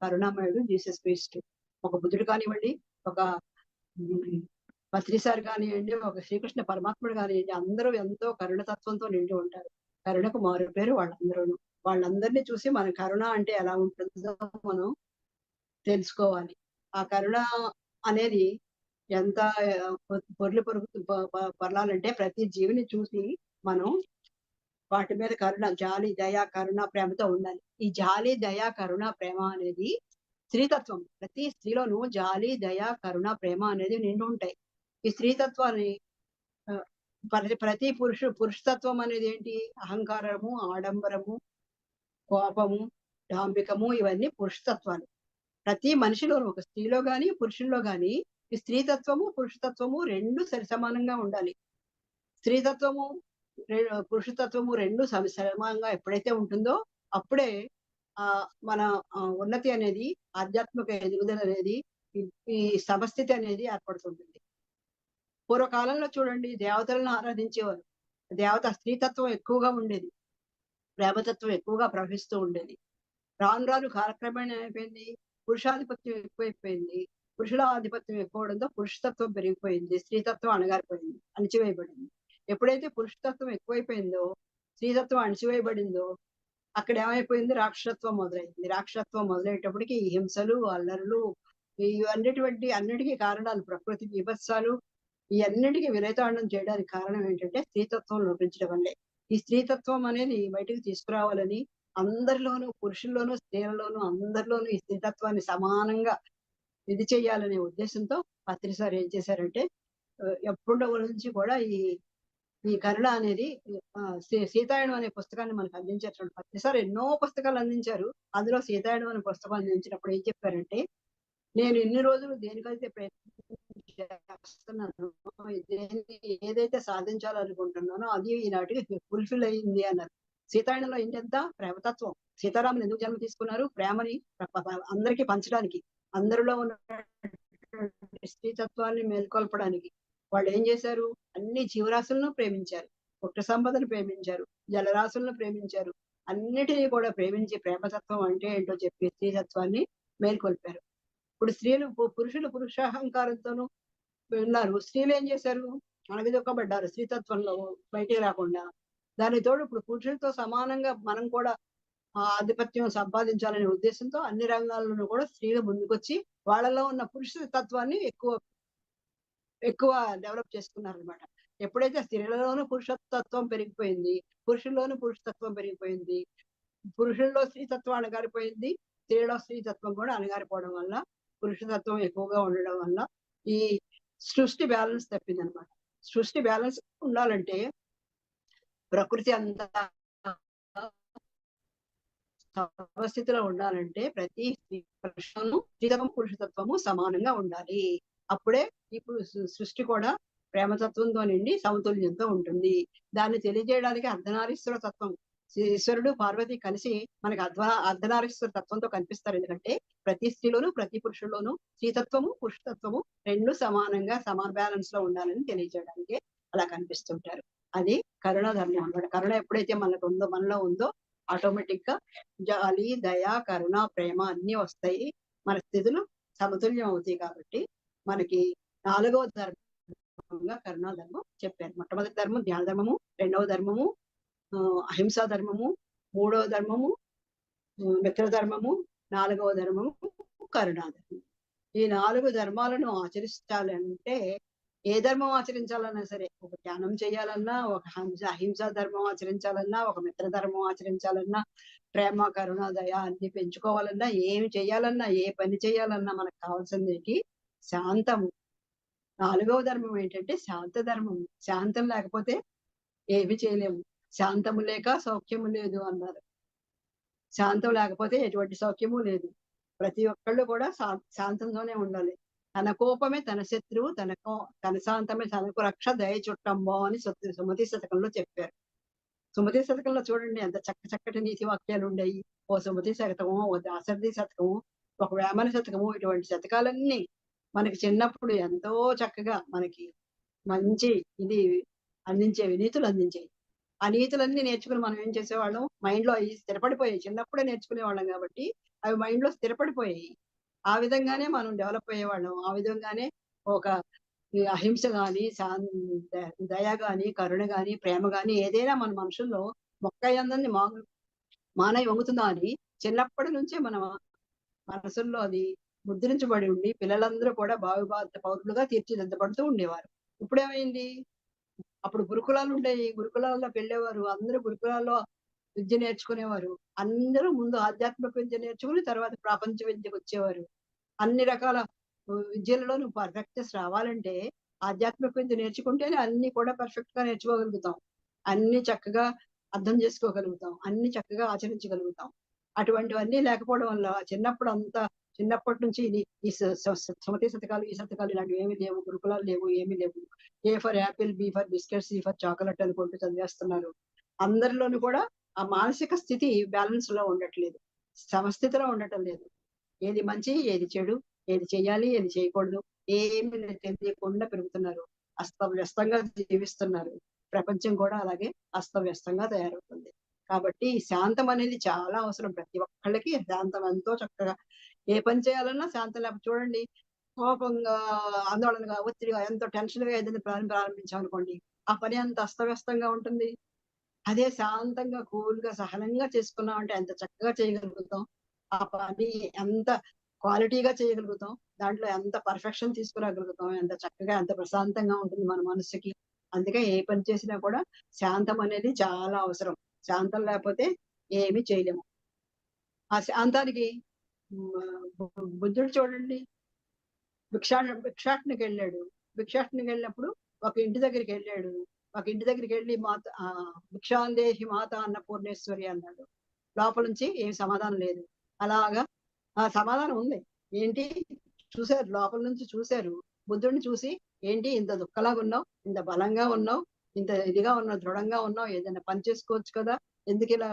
B: కరుణామయుడు జీసస్ క్రీస్తు. ఒక బుద్ధుడు కానివ్వండి, ఒక పత్రిసారి కానివ్వండి, ఒక శ్రీకృష్ణ పరమాత్ముడు కానివ్వండి, అందరూ ఎంతో కరుణతత్వంతో నిండి ఉంటారు. కరుణకు మారు పేరు వాళ్ళందరూ. వాళ్ళందరినీ చూసి మన కరుణ అంటే ఎలా ఉంటుందో మనం తెలుసుకోవాలి. ఆ కరుణ అనేది ఎంత పొరలాలంటే ప్రతి జీవిని చూసి మనం వాటి మీద కరుణ, జాలి, దయ, కరుణ, ప్రేమతో ఉండాలి. ఈ జాలి, దయ, కరుణ, ప్రేమ అనేది స్త్రీతత్వం. ప్రతి స్త్రీలోనూ జాలి, దయ, కరుణ, ప్రేమ అనేది నిండి ఉంటాయి. ఈ స్త్రీతత్వాన్ని ప్రతి పురుషతత్వం అనేది ఏంటి? అహంకారము, ఆడంబరము, కోపము, డాంబికము, ఇవన్నీ పురుషతత్వాలు. ప్రతి మనిషిలోనూ, ఒక స్త్రీలో గాని పురుషుల్లో గాని ఈ స్త్రీతత్వము పురుషతత్వము రెండు సరిసమానంగా ఉండాలి. స్త్రీతత్వము పురుషతత్వము రెండు సమానంగా ఎప్పుడైతే ఉంటుందో అప్పుడే మన ఉన్నతి అనేది, ఆధ్యాత్మిక ఎదుగుదల అనేది, ఈ సమస్థితి అనేది ఏర్పడుతుంటుంది. పూర్వకాలంలో చూడండి, దేవతలను ఆరాధించేవారు. దేవత స్త్రీతత్వం ఎక్కువగా ఉండేది, ప్రేమతత్వం ఎక్కువగా ప్రవహిస్తూ ఉండేది. రాను రాను కాలక్రమేణా అయిపోయింది, పురుషాధిపత్యం ఎక్కువైపోయింది. పురుషుల ఆధిపత్యం ఎక్కువడంతో పురుషతత్వం పెరిగిపోయింది, స్త్రీతత్వం అణగారిపోయింది, అణిచివేయబడింది. ఎప్పుడైతే పురుషతత్వం ఎక్కువైపోయిందో, స్త్రీతత్వం అణిచివేయబడిందో, అక్కడ ఏమైపోయింది, రాక్షసత్వం మొదలైంది. రాక్షసత్వం మొదలయ్యేటప్పటికి ఈ హింసలు, అల్లర్లు, అన్నిటికీ కారణాలు ప్రకృతి విభత్సాలు, ఈ అన్నిటికీ విలయతాండం చేయడానికి కారణం ఏంటంటే స్త్రీతత్వం లోపించడం వల్లే. ఈ స్త్రీతత్వం అనేది బయటకు తీసుకురావాలని అందరిలోనూ, పురుషుల్లోనూ స్త్రీలలోనూ అందరిలోనూ ఈ స్త్రీతత్వాన్ని సమానంగా ఇది చేయాలనే ఉద్దేశంతో పత్రిసారి ఏం చేశారంటే, ఎప్పుడో నుంచి కూడా ఈ కరుణ అనేది సీతాయనం అనే పుస్తకాన్ని మనకు అందించేటువంటి పత్రిసారి ఎన్నో పుస్తకాలు అందించారు. అందులో సీతాయనం అనే పుస్తకం అందించినప్పుడు ఏం చెప్పారంటే, నేను ఇన్ని రోజులు దేనికైతే ప్రయత్నం చేస్తున్నాను, ఏదైతే సాధించాలనుకుంటున్నానో అది ఈనాటికి ఫుల్ఫిల్ అయ్యింది అన్నారు. సీతాయనంలో ఏంటంతా ప్రేమతత్వం. సీతారాములు ఎందుకు జన్మ తీసుకున్నారు? ప్రేమని అందరికీ పంచడానికి, అందరిలో ఉన్న స్త్రీతత్వాన్ని మేల్కొల్పడానికి. వాళ్ళు ఏం చేశారు? అన్ని జీవరాశులను ప్రేమించారు, వృక్ష సంపదను ప్రేమించారు, జలరాశులను ప్రేమించారు, అన్నిటినీ కూడా ప్రేమించి ప్రేమతత్వం అంటే ఏంటో చెప్పి స్త్రీతత్వాన్ని మేల్కొల్పారు. ఇప్పుడు స్త్రీలు, పురుషులు పురుషాహంకారంతోనూ ఉన్నారు. స్త్రీలు ఏం చేశారు? అణగదొక్కబడ్డారు స్త్రీతత్వంలో, బయటికి రాకుండా. దాని తోడు ఇప్పుడు పురుషులతో సమానంగా మనం కూడా ఆధిపత్యం సంపాదించాలనే ఉద్దేశంతో అన్ని రంగాల్లోనూ కూడా స్త్రీలు ముందుకొచ్చి వాళ్ళలో ఉన్న పురుష తత్వాన్ని ఎక్కువ డెవలప్ చేసుకున్నారనమాట. ఎప్పుడైతే స్త్రీలలోనూ పురుషతత్వం పెరిగిపోయింది, పురుషుల్లోనూ పురుషతత్వం పెరిగిపోయింది, పురుషుల్లో స్త్రీతత్వం అణగారిపోయింది, స్త్రీలో స్త్రీతత్వం కూడా అణగారిపోవడం వల్ల, పురుషతత్వం ఎక్కువగా ఉండడం వల్ల ఈ సృష్టి బ్యాలెన్స్ తప్పింది అనమాట. సృష్టి బ్యాలెన్స్ ఉండాలంటే, ప్రకృతి అంతా సమస్థితిలో ఉండాలంటే ప్రతి స్త్రీతత్వము పురుషతత్వము సమానంగా ఉండాలి. అప్పుడే ఇప్పుడు సృష్టి కూడా ప్రేమతత్వంతో నిండి సమతుల్యంతో ఉంటుంది. దాన్ని తెలియజేయడానికి అర్ధనారీశ్వర తత్వం, ఈశ్వరుడు పార్వతి కలిసి మనకి అర్ధనారీశ్వర తత్వంతో కనిపిస్తారు. ఎందుకంటే ప్రతి స్త్రీలోనూ ప్రతి పురుషుల్లోనూ స్త్రీతత్వము పురుషతత్వము రెండు సమానంగా సమాన బ్యాలెన్స్ లో ఉండాలని తెలియజేయడానికి అలా కనిపిస్తుంటారు. అది కరుణ ధర్మం అన్నమాట. కరుణ ఎప్పుడైతే మనలో ఉందో ఆటోమేటిక్ గా జాలి, దయ, కరుణ, ప్రేమ అన్ని వస్తాయి. మన స్థితులు సమతుల్యం అవుతాయి. కాబట్టి మనకి 4వ ధర్మంగా కరుణా ధర్మం చెప్పారు. మొట్టమొదటి ధర్మం జ్ఞాన ధర్మము, రెండవ ధర్మము అహింసా ధర్మము, మూడవ ధర్మము మిత్ర ధర్మము, 4వ ధర్మము కరుణా ధర్మం. ఈ 4 ధర్మాలను ఆచరించాలంటే, ఏ ధర్మం ఆచరించాలన్నా సరే, ఒక ధ్యానం చేయాలన్నా, ఒక అహింసా ధర్మం ఆచరించాలన్నా, ఒక మిత్ర ధర్మం ఆచరించాలన్నా, ప్రేమ, కరుణ, దయ అన్ని పెంచుకోవాలన్నా, ఏమి చేయాలన్నా, ఏ పని చేయాలన్నా మనకు కావాల్సింది శాంతము. 4వ ధర్మం ఏంటంటే శాంత ధర్మం. శాంతం లేకపోతే ఏమి చేయలేము. శాంతము లేక సౌఖ్యము లేదు అన్నారు. శాంతం లేకపోతే ఎటువంటి సౌఖ్యము లేదు. ప్రతి ఒక్కళ్ళు కూడా శాంతంగానే ఉండాలి. తన కోపమే తన శత్రువు, తన శాంతమే తనకు రక్ష, దయ చుట్టంబో అని సుమతి శతకంలో చెప్పారు. సుమతి శతకంలో చూడండి ఎంత చక్కటి నీతి వాక్యాలు ఉండయి. ఓ సుమతి శతకము, ఓ దాశరథి శతకము, ఒక వేమన శతకము, ఇటువంటి శతకాలన్నీ మనకి చిన్నప్పుడు ఎంతో చక్కగా మనకి మంచి ఇది అందించేవి, నీతులు అందించేవి. ఆ నీతులన్నీ నేర్చుకుని మనం ఏం చేసేవాళ్ళం, మైండ్ లో అవి స్థిరపడిపోయాయి. చిన్నప్పుడే నేర్చుకునే వాళ్ళం కాబట్టి అవి మైండ్ లో స్థిరపడిపోయాయి. ఆ విధంగానే మనం డెవలప్ అయ్యేవాళ్ళం. ఆ విధంగానే ఒక అహింస గాని, దయ గాని, కరుణ గాని, ప్రేమ గాని ఏదైనా మన మనుషుల్లో మొక్కయందని మానవి వంగుతుందా అని చిన్నప్పటి నుంచే మన మనసుల్లో అది ముద్రించబడి ఉండి పిల్లలందరూ కూడా భావిభారత పౌరులుగా తీర్చిదిద్దబడుతూ ఉండేవారు. ఇప్పుడేమైంది, అప్పుడు గురుకులాలు ఉండేవి, గురుకులాల్లో వెళ్ళేవారు, అందరూ గురుకులాల్లో విద్య నేర్చుకునేవారు. అందరూ ముందు ఆధ్యాత్మిక విద్య నేర్చుకుని తర్వాత ప్రపంచ విద్యకు వచ్చేవారు. అన్ని రకాల విద్యలలో నువ్వు పర్ఫెక్ట్నెస్ రావాలంటే ఆధ్యాత్మిక విద్య నేర్చుకుంటేనే అన్ని కూడా పర్ఫెక్ట్ గా నేర్చుకోగలుగుతాం, అన్ని చక్కగా అర్థం చేసుకోగలుగుతాం, అన్ని చక్కగా ఆచరించగలుగుతాం. అటువంటివన్నీ లేకపోవడం వల్ల చిన్నప్పుడు అంతా చిన్నప్పటి నుంచి ఈ సుమతి శతకాలు, ఈ శతకాలు ఇలాంటివి ఏమీ లేవు, గురుకులాలు లేవు, ఏమీ లేవు. A for apple, B for biscuit, C for chocolate అనుకుంటూ చదివేస్తున్నారు. అందరిలోనూ కూడా ఆ మానసిక స్థితి బ్యాలెన్స్ లో ఉండట్లేదు, సమస్థితిలో ఉండటం లేదు. ఏది మంచి, ఏది చెడు, ఏది చేయాలి, ఏది చేయకూడదు ఏమి తెలియకుండా పెరుగుతున్నారు. అస్తవ్యస్తంగా జీవిస్తున్నారు. ప్రపంచం కూడా అలాగే అస్తవ్యస్తంగా తయారవుతుంది. కాబట్టి శాంతం అనేది చాలా అవసరం. ప్రతి ఒక్కళ్ళకి శాంతం ఎంతో చక్కగా ఏ పని చేయాలన్నా శాంతం లేకపోతే చూడండి, కోపంగా, ఆందోళనగా, ఒత్తిడిగా, ఎంతో టెన్షన్ గా ఏదైనా ప్రారంభించాం అనుకోండి, ఆ పని అంత అస్తవ్యస్తంగా ఉంటుంది. అదే శాంతంగా, కూల్ గా, సహనంగా చేసుకున్నాం అంటే ఎంత చక్కగా చేయగలుగుతాం. ఆ పని ఎంత క్వాలిటీగా చేయగలుగుతాం. దాంట్లో ఎంత పర్ఫెక్షన్ తీసుకురాగలుగుతాం. ఎంత చక్కగా, ఎంత ప్రశాంతంగా ఉంటుంది మన మనసుకి. అందుకే ఏ పని చేసినా కూడా శాంతం అనేది చాలా అవసరం. శాంతం లేకపోతే ఏమీ చేయలేము. ఆ శాంతానికి బుద్ధుడు చూడండి, భిక్షాటనకి వెళ్ళాడు. భిక్షాటనకి వెళ్ళినప్పుడు ఒక ఇంటి దగ్గరికి వెళ్ళాడు. ఒక ఇంటి దగ్గరికి వెళ్ళి మాత భిక్షాందేహి మాత అన్నపూర్ణేశ్వరి అన్నాడు. లోపల నుంచి ఏం సమాధానం లేదు. అలాగా ఆ సమాధానం ఉంది. ఏంటి చూశారు, లోపల నుంచి చూశారు. బుద్ధుడిని చూసి, ఏంటి ఇంత దుఃఖలాగా ఉన్నావు, ఇంత బలంగా ఉన్నావు, ఇంత ఇదిగా ఉన్నావు, దృఢంగా ఉన్నావు, ఏదైనా పని చేసుకోవచ్చు కదా, ఎందుకు ఇలా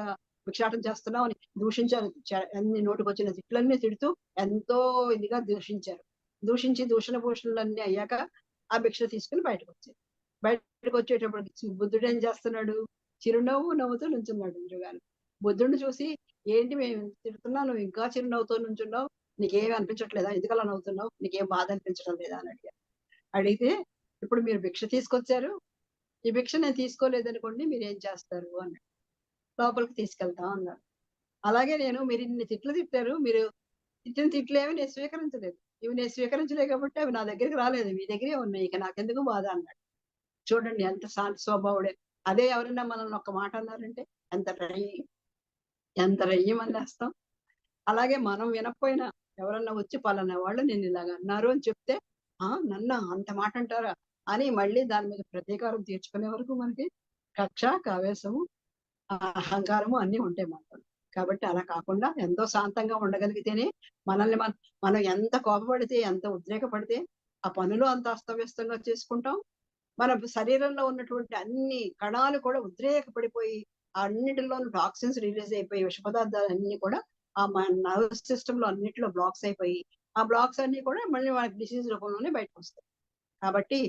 B: భిక్షాటం చేస్తున్నావు అని దూషించారు. అన్ని నోటికొచ్చిన తిట్లన్నీ తిడుతూ ఎంతో ఇదిగా దూషించారు. దూషించి దూషణ భూషణలన్నీ అయ్యాక ఆ భిక్ష తీసుకుని బయటకు వచ్చారు. బయటకు వచ్చేటప్పుడు బుద్ధుడు ఏం చేస్తున్నాడు, చిరునవ్వు నవ్వుతూ నుంచున్నాడు ఎదురుగాను. బుద్ధుడిని చూసి, ఏంటి మేము తిడుతున్నావు, నువ్వు ఇంకా చిరునవ్వుతో నుంచున్నావు, నీకేమి అనిపించట్లేదా, ఎందుకలా నవ్వుతున్నావు, నీకేం బాధ అనిపించడం లేదా అని అడిగారు. అడిగితే, ఇప్పుడు మీరు భిక్ష తీసుకొచ్చారు, ఈ భిక్ష నేను తీసుకోలేదనుకోండి, మీరు ఏం చేస్తారు అన్నాడు. లోపలికి తీసుకెళ్తాం అన్నారు. అలాగే మీరు ఇన్ని తిట్లు తిట్టారు, మీరు తిట్టిన తిట్లు ఏమి నేను స్వీకరించలేదు. ఇవి నేను స్వీకరించలేదు కాబట్టి అవి నా దగ్గరికి రాలేదు, మీ దగ్గరే ఉన్నాయి, ఇక నాకెందుకు బాధ అన్నాడు. చూడండి ఎంత శాంత స్వభావుడే. అదే ఎవరైనా మనల్ని ఒక్క మాట అన్నారంటే ఎంత రయ్యం అనేస్తాం. అలాగే మనం వినకపోయినా ఎవరన్నా వచ్చి పలానా వాళ్ళు నేను ఇలాగ అన్నారు అని చెప్తే, నన్న అంత మాట అంటారా అని మళ్ళీ దాని మీద ప్రతీకారం తీర్చుకునే వరకు మనకి కక్ష, కావేశము, అహంకారము అన్ని ఉంటాయి మనతో. కాబట్టి అలా కాకుండా ఎంతో శాంతంగా ఉండగలిగితేనే మనల్ని మనం ఎంత కోపపడితే, ఎంత ఉద్రేకపడితే ఆ పనులు అంత అస్తవ్యస్తంగా చేసుకుంటాం. మన శరీరంలో ఉన్నటువంటి అన్ని కణాలు కూడా ఉద్రేకపడిపోయి అన్నిటిలోనూ టాక్సిన్స్ రిలీజ్ అయిపోయి విష పదార్థాలు అన్ని కూడా ఆ మన నర్వస్ సిస్టమ్ లో అన్నిటిలో బ్లాక్స్ అయిపోయి ఆ బ్లాక్స్ అన్ని కూడా మళ్ళీ వాళ్ళకి డిసీజ్ రూపంలోనే బయటకు వస్తాయి. కాబట్టి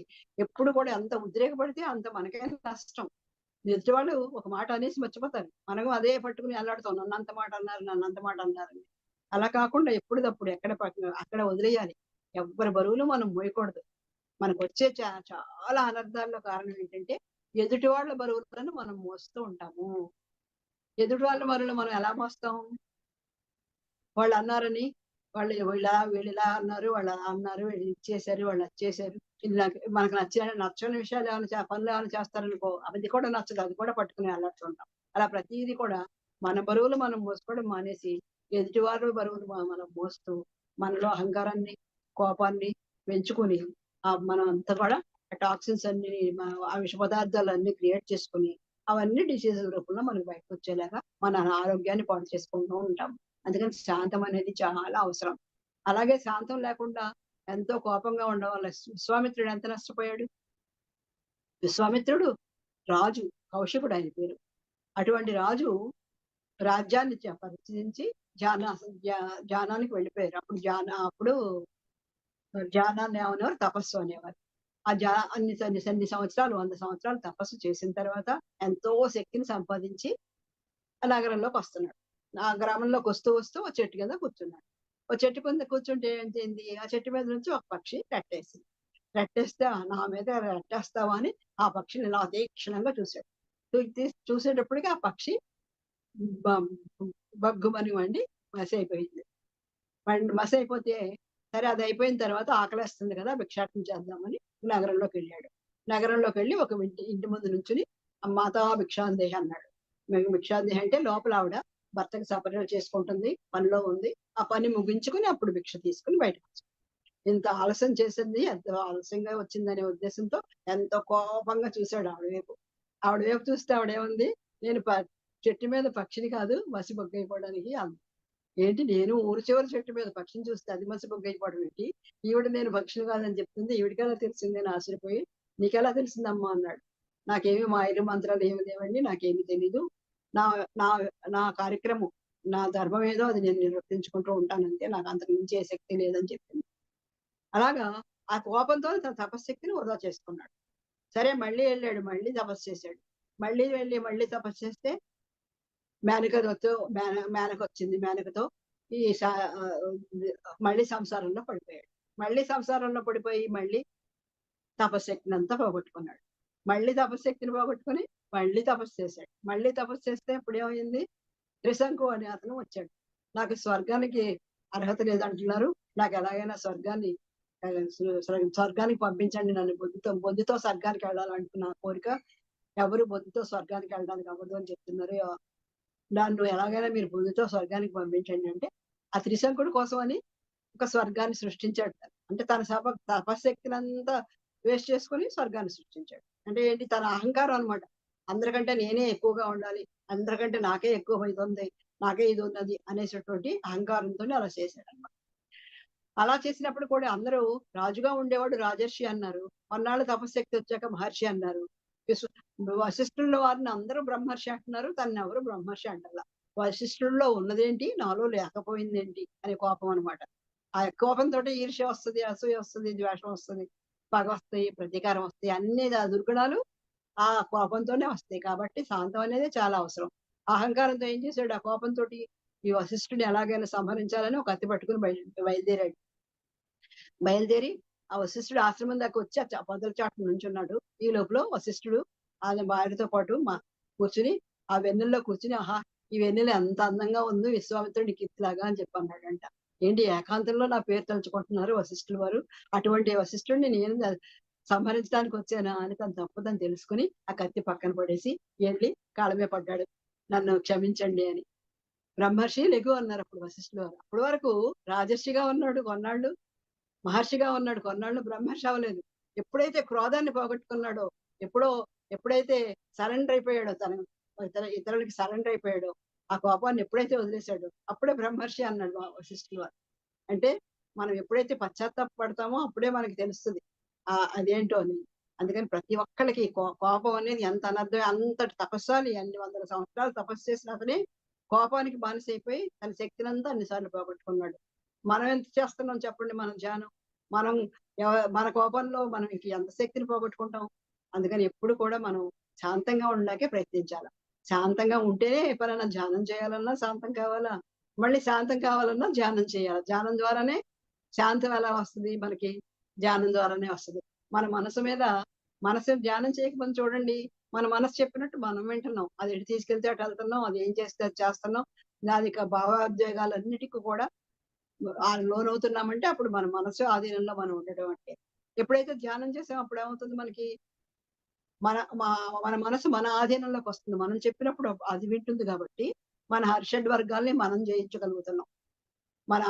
B: ఎప్పుడు కూడా ఎంత ఉద్రేకపడితే అంత మనకే నష్టం. ఎదుటి వాళ్ళు ఒక మాట అనేసి మర్చిపోతారు, మనకు అదే పట్టుకుని అల్లాడుతాం, నన్ను అంత మాట అన్నారు, నన్ను అంత మాట అన్నారని. అలా కాకుండా ఎప్పుడుదప్పుడు అక్కడ వదిలేయాలి. ఎవ్వరి బరువులు మనం మోయకూడదు. మనకు వచ్చే చాలా అనర్థాల్లో కారణం ఏంటంటే ఎదుటి వాళ్ళ బరువులను మనం మోస్తూ ఉంటాము. ఎదుటి వాళ్ళ బరువులు మనం ఎలా మోస్తాం, వాళ్ళు అన్నారని, వీళ్ళు ఇలా అన్నారు, వాళ్ళు అలా అన్నారు, వీళ్ళు ఇచ్చేసారు, వాళ్ళు వచ్చేసారు, ఇలా మనకు నచ్చని విషయాలు ఏమైనా పనులు ఏమైనా చేస్తారనుకో, అది కూడా నచ్చదు, అది కూడా పట్టుకుని అల్లడుతుంటాం. అలా ప్రతిదీ కూడా మన బరువులు మనం మోసుకోవడం మానేసి ఎదుటి వారి బరువులు మనం మోస్తూ మనలో అహంకారాన్ని, కోపాన్ని పెంచుకుని మనం అంతా కూడా టాక్సిన్స్ అన్ని, ఆ విష పదార్థాలు అన్ని క్రియేట్ చేసుకుని అవన్నీ డిసీజ్ రూపంలో మనకు బయటకు వచ్చేలాగా మన ఆరోగ్యాన్ని పాడు చేసుకుంటూ ఉంటాం. అందుకని శాంతం అనేది చాలా అవసరం. అలాగే శాంతం లేకుండా ఎంతో కోపంగా ఉండడం వల్ల విశ్వామిత్రుడు ఎంత నష్టపోయాడు. విశ్వామిత్రుడు రాజు, కౌశికుడు ఆయన పేరు. అటువంటి రాజు రాజ్యాన్ని పరిశీలించి ధ్యానానికి వెళ్ళిపోయారు. అప్పుడు ధ్యానాన్ని ఏమనేవారు, తపస్సు అనేవారు. అన్ని సంవత్సరాలు, 100 సంవత్సరాలు తపస్సు చేసిన తర్వాత ఎంతో శక్తిని సంపాదించి ఆ నగరంలోకి వస్తున్నాడు. ఆ గ్రామంలోకి వస్తూ వస్తూ ఒక చెట్టు కింద కూర్చున్నాడు. ఒక చెట్టు కింద కూర్చుంటే ఏంటి, ఆ చెట్టు మీద నుంచి ఒక పక్షి రెట్టేసింది. రెట్టేస్తే నా మీద రెట్టేస్తావా అని ఆ పక్షిని ఇలా తీక్షణంగా చూశాడు. చూసేటప్పటికి ఆ పక్షి బగ్గుమని వండి మసి అయిపోయింది. మసి అయిపోతే సరే అది అయిపోయిన తర్వాత ఆకలేస్తుంది కదా, భిక్షాటన చేద్దామని నగరంలోకి వెళ్ళాడు. నగరంలోకి వెళ్ళి ఒక ఇంటి ముందు నుంచుని మాతా భిక్షాందేహి అన్నాడు. భిక్షాందేహి అంటే లోపల ఆవిడ భర్తకి సపరేట్ చేసుకుంటుంది, పనిలో ఉంది, ఆ పని ముగించుకుని అప్పుడు భిక్ష తీసుకుని బయటకు వచ్చింది. ఇంత ఆలస్యం చేసింది, ఎంత ఆలస్యంగా వచ్చిందనే ఉద్దేశంతో ఎంతో కోపంగా చూశాడు ఆవిడ వైపు చూస్తే ఆవిడేముంది, నేను చెట్టు మీద పక్షిని కాదు, మసి బొగ్గైపోవడానికి అంది. ఏంటి నేను ఊరు చివరి చెట్టు మీద పక్షిని చూస్తే అది మసి బొగ్గైపోవడం ఏంటి, ఈవిడ నేను పక్షిని కాదని చెప్తుంది, ఈవిడికెలా తెలిసింది అని ఆశ్చర్యపోయి, నీకెలా తెలిసిందమ్మా అన్నాడు. నాకేమి మాయలు మంత్రాలు ఏమి లేవండి, నాకేమి తెలీదు, నా నా నా కార్యక్రమం, నా ధర్మం ఏదో అది నేను నిర్వర్తించుకుంటూ ఉంటానంతే, నాకు అంతకు మించి ఏ శక్తి లేదని చెప్పింది. అలాగా ఆ కోపంతో తన తపశ్శక్తిని వృధా చేసుకున్నాడు. సరే మళ్ళీ వెళ్ళాడు, మళ్ళీ తపస్సు చేశాడు. మళ్ళీ వెళ్ళి మళ్ళీ తపస్సు చేస్తే మేనకతో మేనక వచ్చింది. మేనకతో ఈ మళ్ళీ సంసారంలో పడిపోయాడు. మళ్ళీ సంసారంలో పడిపోయి మళ్ళీ తపశ్శక్తిని అంతా పోగొట్టుకున్నాడు. మళ్ళీ తపశ్శక్తిని పోగొట్టుకుని మళ్ళీ తపస్సు చేశాడు. మళ్ళీ తపస్సు చేస్తే ఇప్పుడు ఏమైంది, త్రిశంకు అనే అతను వచ్చాడు. నాకు స్వర్గానికి అర్హత లేదంటున్నారు, నాకు ఎలాగైనా స్వర్గానికి పంపించండి, నన్ను బొద్దుతో స్వర్గానికి వెళ్ళాలంటున్న కోరిక, ఎవరు బొద్దుతో స్వర్గానికి వెళ్ళడానికి అవ్వదు అని చెప్తున్నారు, నన్ను ఎలాగైనా మీరు బొద్దుతో స్వర్గానికి పంపించండి అంటే, ఆ త్రిశంకుడి కోసం అని ఒక స్వర్గాన్ని సృష్టించాడు. అంటే తన తపశక్తిని అంతా వేస్ట్ చేసుకుని స్వర్గాన్ని సృష్టించాడు. అంటే ఏంటి, తన అహంకారం అనమాట. అందరికంటే నేనే ఎక్కువగా ఉండాలి, అందరికంటే నాకే ఎక్కువ ఇది ఉంది, నాకే ఇది ఉన్నది అనేటటువంటి అహంకారంతో అలా చేశాడు అనమాట. అలా చేసినప్పుడు కూడా అందరూ రాజుగా ఉండేవాడు రాజర్షి అన్నారు, కొన్నాళ్ళు తపశక్తి వచ్చాక మహర్షి అన్నారు. వశిష్ఠుల వారిని అందరూ బ్రహ్మర్షి అంటున్నారు, తను ఎవరు బ్రహ్మర్షి అంటారు. వశిష్ఠుల్లో ఉన్నదేంటి, నాలో లేకపోయిందేంటి అనే కోపం అనమాట. ఆ కోపంతో ఈర్ష్య వస్తుంది, అసూయ వస్తుంది, ద్వేషం వస్తుంది, పగ వస్తాయి, ప్రతీకారం వస్తాయి, అన్ని దుర్గుణాలు ఆ కోపంతోనే వస్తాయి. కాబట్టి శాంతం అనేది చాలా అవసరం. అహంకారంతో ఏం చేశాడు, ఆ కోపంతో ఈ వశిష్ఠుడిని ఎలాగైనా సంహరించాలని ఒక కత్తి పట్టుకుని బయలుదేరాడు. బయలుదేరి ఆ వశిష్ఠుడు ఆశ్రమం దాకా వచ్చి ఆ పొదల చాటు నుంచున్నాడు. ఈ లోపల వశిష్ఠుడు ఆయన భార్యతో పాటు కూర్చుని ఆ వెన్నెల్లో కూర్చుని, ఆహా ఈ వెన్నెల ఎంత అందంగా ఉందో విశ్వామిత్రుడి కీర్తిలాగా అని చెప్పి అన్నాడంట. ఏంటి ఏకాంతంలో నా పేరు తలుచుకుంటున్నారు వశిష్ఠుల వారు, అటువంటి వశిష్ఠుడిని నేను సంహరించడానికి వచ్చానా అని తను తప్పదని తెలుసుకుని ఆ కత్తి పక్కన పడేసి వెళ్ళి కాళ్ళమే పడ్డాడు, నన్ను క్షమించండి అని. బ్రహ్మర్షి లెగు అన్నారు అప్పుడు వశిష్ఠుల వారు. అప్పటి వరకు రాజర్షిగా ఉన్నాడు కొన్నాళ్ళు, మహర్షిగా ఉన్నాడు కొన్నాళ్ళు, బ్రహ్మర్షి అవ్వలేదు. ఎప్పుడైతే క్రోధాన్ని పోగొట్టుకున్నాడో, ఎప్పుడైతే సరెండర్ అయిపోయాడో, ఇతరులకి సరెండర్ అయిపోయాడో, ఆ కోపాన్ని ఎప్పుడైతే వదిలేశాడో అప్పుడే బ్రహ్మర్షి అన్నాడు వశిష్ఠుల వారు. అంటే మనం ఎప్పుడైతే పశ్చాత్తాపడతామో అప్పుడే మనకి తెలుస్తుంది అదేంటో అని. అందుకని ప్రతి ఒక్కళ్ళకి కోపం అనేది ఎంత అనర్థం, అంతటి తపస్సాలి, అన్ని వందల సంవత్సరాలు తపస్సు చేసిన అతనే కోపానికి బానిసైపోయి తన శక్తిని అంతా అన్నిసార్లు పోగొట్టుకున్నాడు. మనం ఎంత చేస్తున్నాం చెప్పండి, మన ధ్యానం, మనం మన కోపంలో మనం ఎంత శక్తిని పోగొట్టుకుంటాం. అందుకని ఎప్పుడు కూడా మనం శాంతంగా ఉండడానికే ప్రయత్నించాలి. శాంతంగా ఉంటేనే ఎప్పుడైనా ధ్యానం చేయాలన్నా శాంతం కావాలా, మళ్ళీ శాంతం కావాలన్నా ధ్యానం చేయాలి. ధ్యానం ద్వారానే శాంతం ఎలా వస్తుంది మనకి, ధ్యానం ద్వారానే వస్తుంది. మన మనసు ధ్యానం చేయకపోతే చూడండి, మన మనసు చెప్పినట్టు మనం వింటున్నాం, అది ఎటు తీసుకెళ్తే అటు వెళ్తున్నాం, అది ఏం చేస్తే అది చేస్తున్నాం, దాని భావోద్వేగాలన్నిటికీ కూడా లోనవుతున్నామంటే అప్పుడు మన మనసు ఆధీనంలో మనం ఉండడం అంటే. ఎప్పుడైతే ధ్యానం చేసామో అప్పుడు ఏమవుతుంది మనకి, మన మనసు మన ఆధీనంలోకి వస్తుంది. మనం చెప్పినప్పుడు అది వింటుంది కాబట్టి మన హర్షడ్ వర్గాల్ని మనం జయించగలుగుతున్నాం. మనం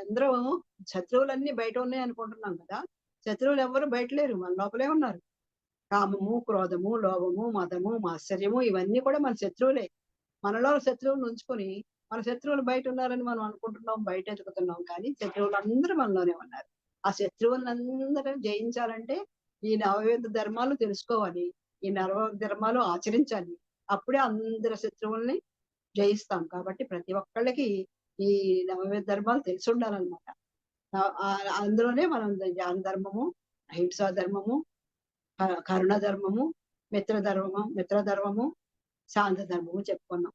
B: అందరం శత్రువులన్నీ బయట ఉన్నాయి అనుకుంటున్నాం కదా, శత్రువులు ఎవరు బయట లేరు, మన లోపలే ఉన్నారు. కామము, క్రోధము, లోభము, మదము, మాత్సర్యము ఇవన్నీ కూడా మన శత్రువులే. మనలో శత్రువులను ఉంచుకొని మన శత్రువులు బయట ఉన్నారని మనం అనుకుంటున్నాం, బయట ఎదుగుతున్నాం, కానీ శత్రువులు అందరూ మనలోనే ఉన్నారు. ఆ శత్రువులందరూ జయించాలంటే ఈ నవవిధ ధర్మాలు తెలుసుకోవాలి, ఈ నవవిధ ధర్మాలు ఆచరించాలి. అప్పుడే అందరి శత్రువుల్ని జయిస్తాం. కాబట్టి ప్రతి ఒక్కళ్ళకి ఈ నవవిధ ధర్మాలు తెలిసి ఉండాలన్నమాట. అందులోనే మనం జ్ఞాన ధర్మము, అహింసా ధర్మము, కరుణ ధర్మము, మిత్రధర్మము, శాంత ధర్మము చెప్పుకున్నాం.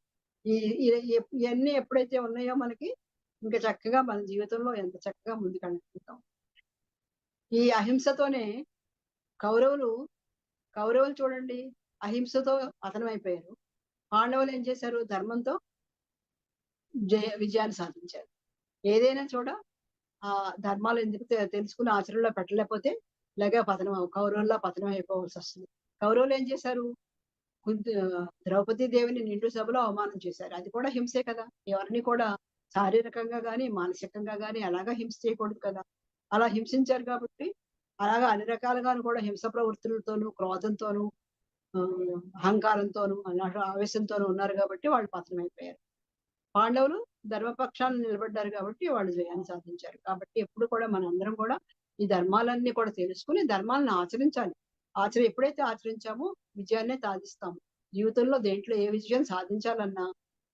B: ఇవన్నీ ఎప్పుడైతే ఉన్నాయో మనకి ఇంకా చక్కగా మన జీవితంలో ఎంత చక్కగా ముందుకెళ్తాం. ఈ అహింసతోనే కౌరవులు చూడండి, అహింసతో పతనమైపోయారు. పాండవులు ఏం చేశారు, ధర్మంతో విజయాన్ని సాధించారు. ఏదైనా ఆ ధర్మాలు ఎందుకు తెలుసుకుని ఆచరణలో పెట్టలేకపోతే ఇలాగే కౌరవుల్లో పతనం అయిపోవాల్సి వస్తుంది. కౌరవులు ఏం చేశారు, ద్రౌపదీ దేవిని నిండు సభలో అవమానం చేశారు. అది కూడా హింసే కదా. ఎవరిని కూడా శారీరకంగా గాని మానసికంగా గాని అలాగా హింస చేయకూడదు కదా. అలా హింసించారు కాబట్టి అలాగా అన్ని రకాలుగాను కూడా హింస ప్రవృత్తులతోనూ, క్రోధంతోనూ, అహంకారంతోనూ, ఆవేశంతోనూ ఉన్నారు కాబట్టి వాళ్ళు పతనం అయిపోయారు. పాండవులు ధర్మపక్షాన్ని నిలబడ్డారు కాబట్టి వాళ్ళు జయాన్ని సాధించారు. కాబట్టి ఎప్పుడు కూడా మనందరం కూడా ఈ ధర్మాలన్నీ కూడా తెలుసుకుని ధర్మాలను ఆచరించాలి. ఎప్పుడైతే ఆచరించామో విజయాన్నే సాధిస్తాము. జీవితంలో దేంట్లో ఏ విజయం సాధించాలన్నా,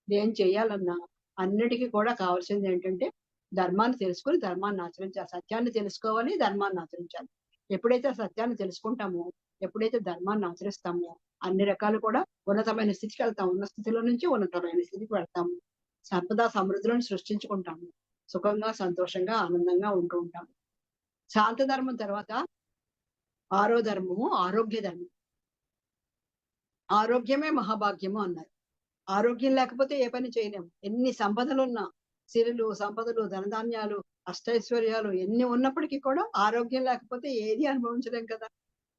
B: ఏం చేయాలన్నా అన్నిటికీ కూడా కావాల్సింది ఏంటంటే ధర్మాన్ని తెలుసుకుని ధర్మాన్ని ఆచరించాలి. సత్యాన్ని తెలుసుకోవాలి, ధర్మాన్ని ఆచరించాలి. ఎప్పుడైతే ఆ సత్యాన్ని తెలుసుకుంటామో, ఎప్పుడైతే ధర్మాన్ని ఆచరిస్తామో అన్ని రకాలు కూడా ఉన్నతమైన స్థితికి వెళ్తాం. ఉన్న స్థితిలో నుంచి ఉన్నతమైన స్థితికి వెళ్తాము. సంపద సమృద్ధులను సృష్టించుకుంటాము. సుఖంగా, సంతోషంగా, ఆనందంగా ఉంటూ ఉంటాము. శాంత ధర్మం తర్వాత 6వ ధర్మము ఆరోగ్య ధర్మం. ఆరోగ్యమే మహాభాగ్యము అన్నారు. ఆరోగ్యం లేకపోతే ఏ పని చేయలేము. ఎన్ని సంపదలున్నా, సిరులు, సంపదలు, ధనధాన్యాలు, అష్టైశ్వర్యాలు ఎన్ని ఉన్నప్పటికీ కూడా ఆరోగ్యం లేకపోతే ఏది అనుభవించలేం కదా.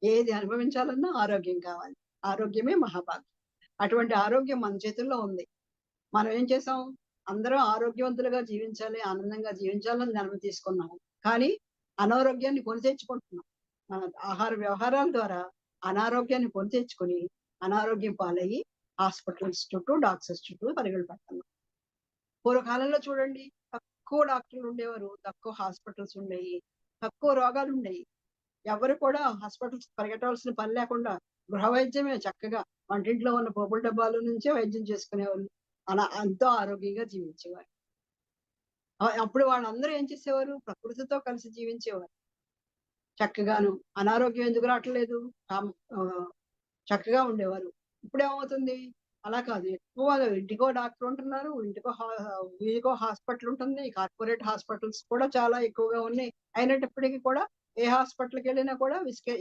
B: ఏది అనుభవించాలన్నా ఆరోగ్యం కావాలి. ఆరోగ్యమే మహాభాగ్యం. అటువంటి ఆరోగ్యం మన చేతుల్లో ఉంది. మనం ఏం చేసాం? అందరం ఆరోగ్యవంతులుగా జీవించాలి, ఆనందంగా జీవించాలని జన్మ తీసుకున్నాం. కానీ అనారోగ్యాన్ని కొని తెచ్చుకుంటున్నాం. మన ఆహార వ్యవహారాల ద్వారా అనారోగ్యాన్ని కొని తెచ్చుకొని అనారోగ్యం పాలయ్యి హాస్పిటల్స్ చుట్టూ, డాక్టర్స్ చుట్టూ పరుగులు పెడుతున్నాం. పూర్వకాలంలో చూడండి, తక్కువ డాక్టర్లు ఉండేవారు, తక్కువ హాస్పిటల్స్ ఉండేవి, తక్కువ రోగాలు ఉండేవి. ఎవరు కూడా హాస్పిటల్స్ పరిగెట్టవలసిన పని లేకుండా గృహ వైద్యమే చక్కగా వంటింట్లో ఉన్న పోపుల డబ్బాల నుంచే వైద్యం చేసుకునేవాళ్ళు. అలా ఎంతో ఆరోగ్యంగా జీవించేవారు. అప్పుడు వాళ్ళందరూ ఏం చేసేవారు? ప్రకృతితో కలిసి జీవించేవారు. చక్కగాను అనారోగ్యం ఎందుకు రావట్లేదు? చక్కగా ఉండేవారు. ఇప్పుడేమవుతుంది? అలా కాదు. ఎక్కువ ఇంటికో డాక్టర్ ఉంటున్నారు, వీధికో హాస్పిటల్ ఉంటుంది. కార్పొరేట్ హాస్పిటల్స్ కూడా చాలా ఎక్కువగా ఉన్నాయి. అయినప్పటికీ కూడా ఏ హాస్పిటల్కి వెళ్ళినా కూడా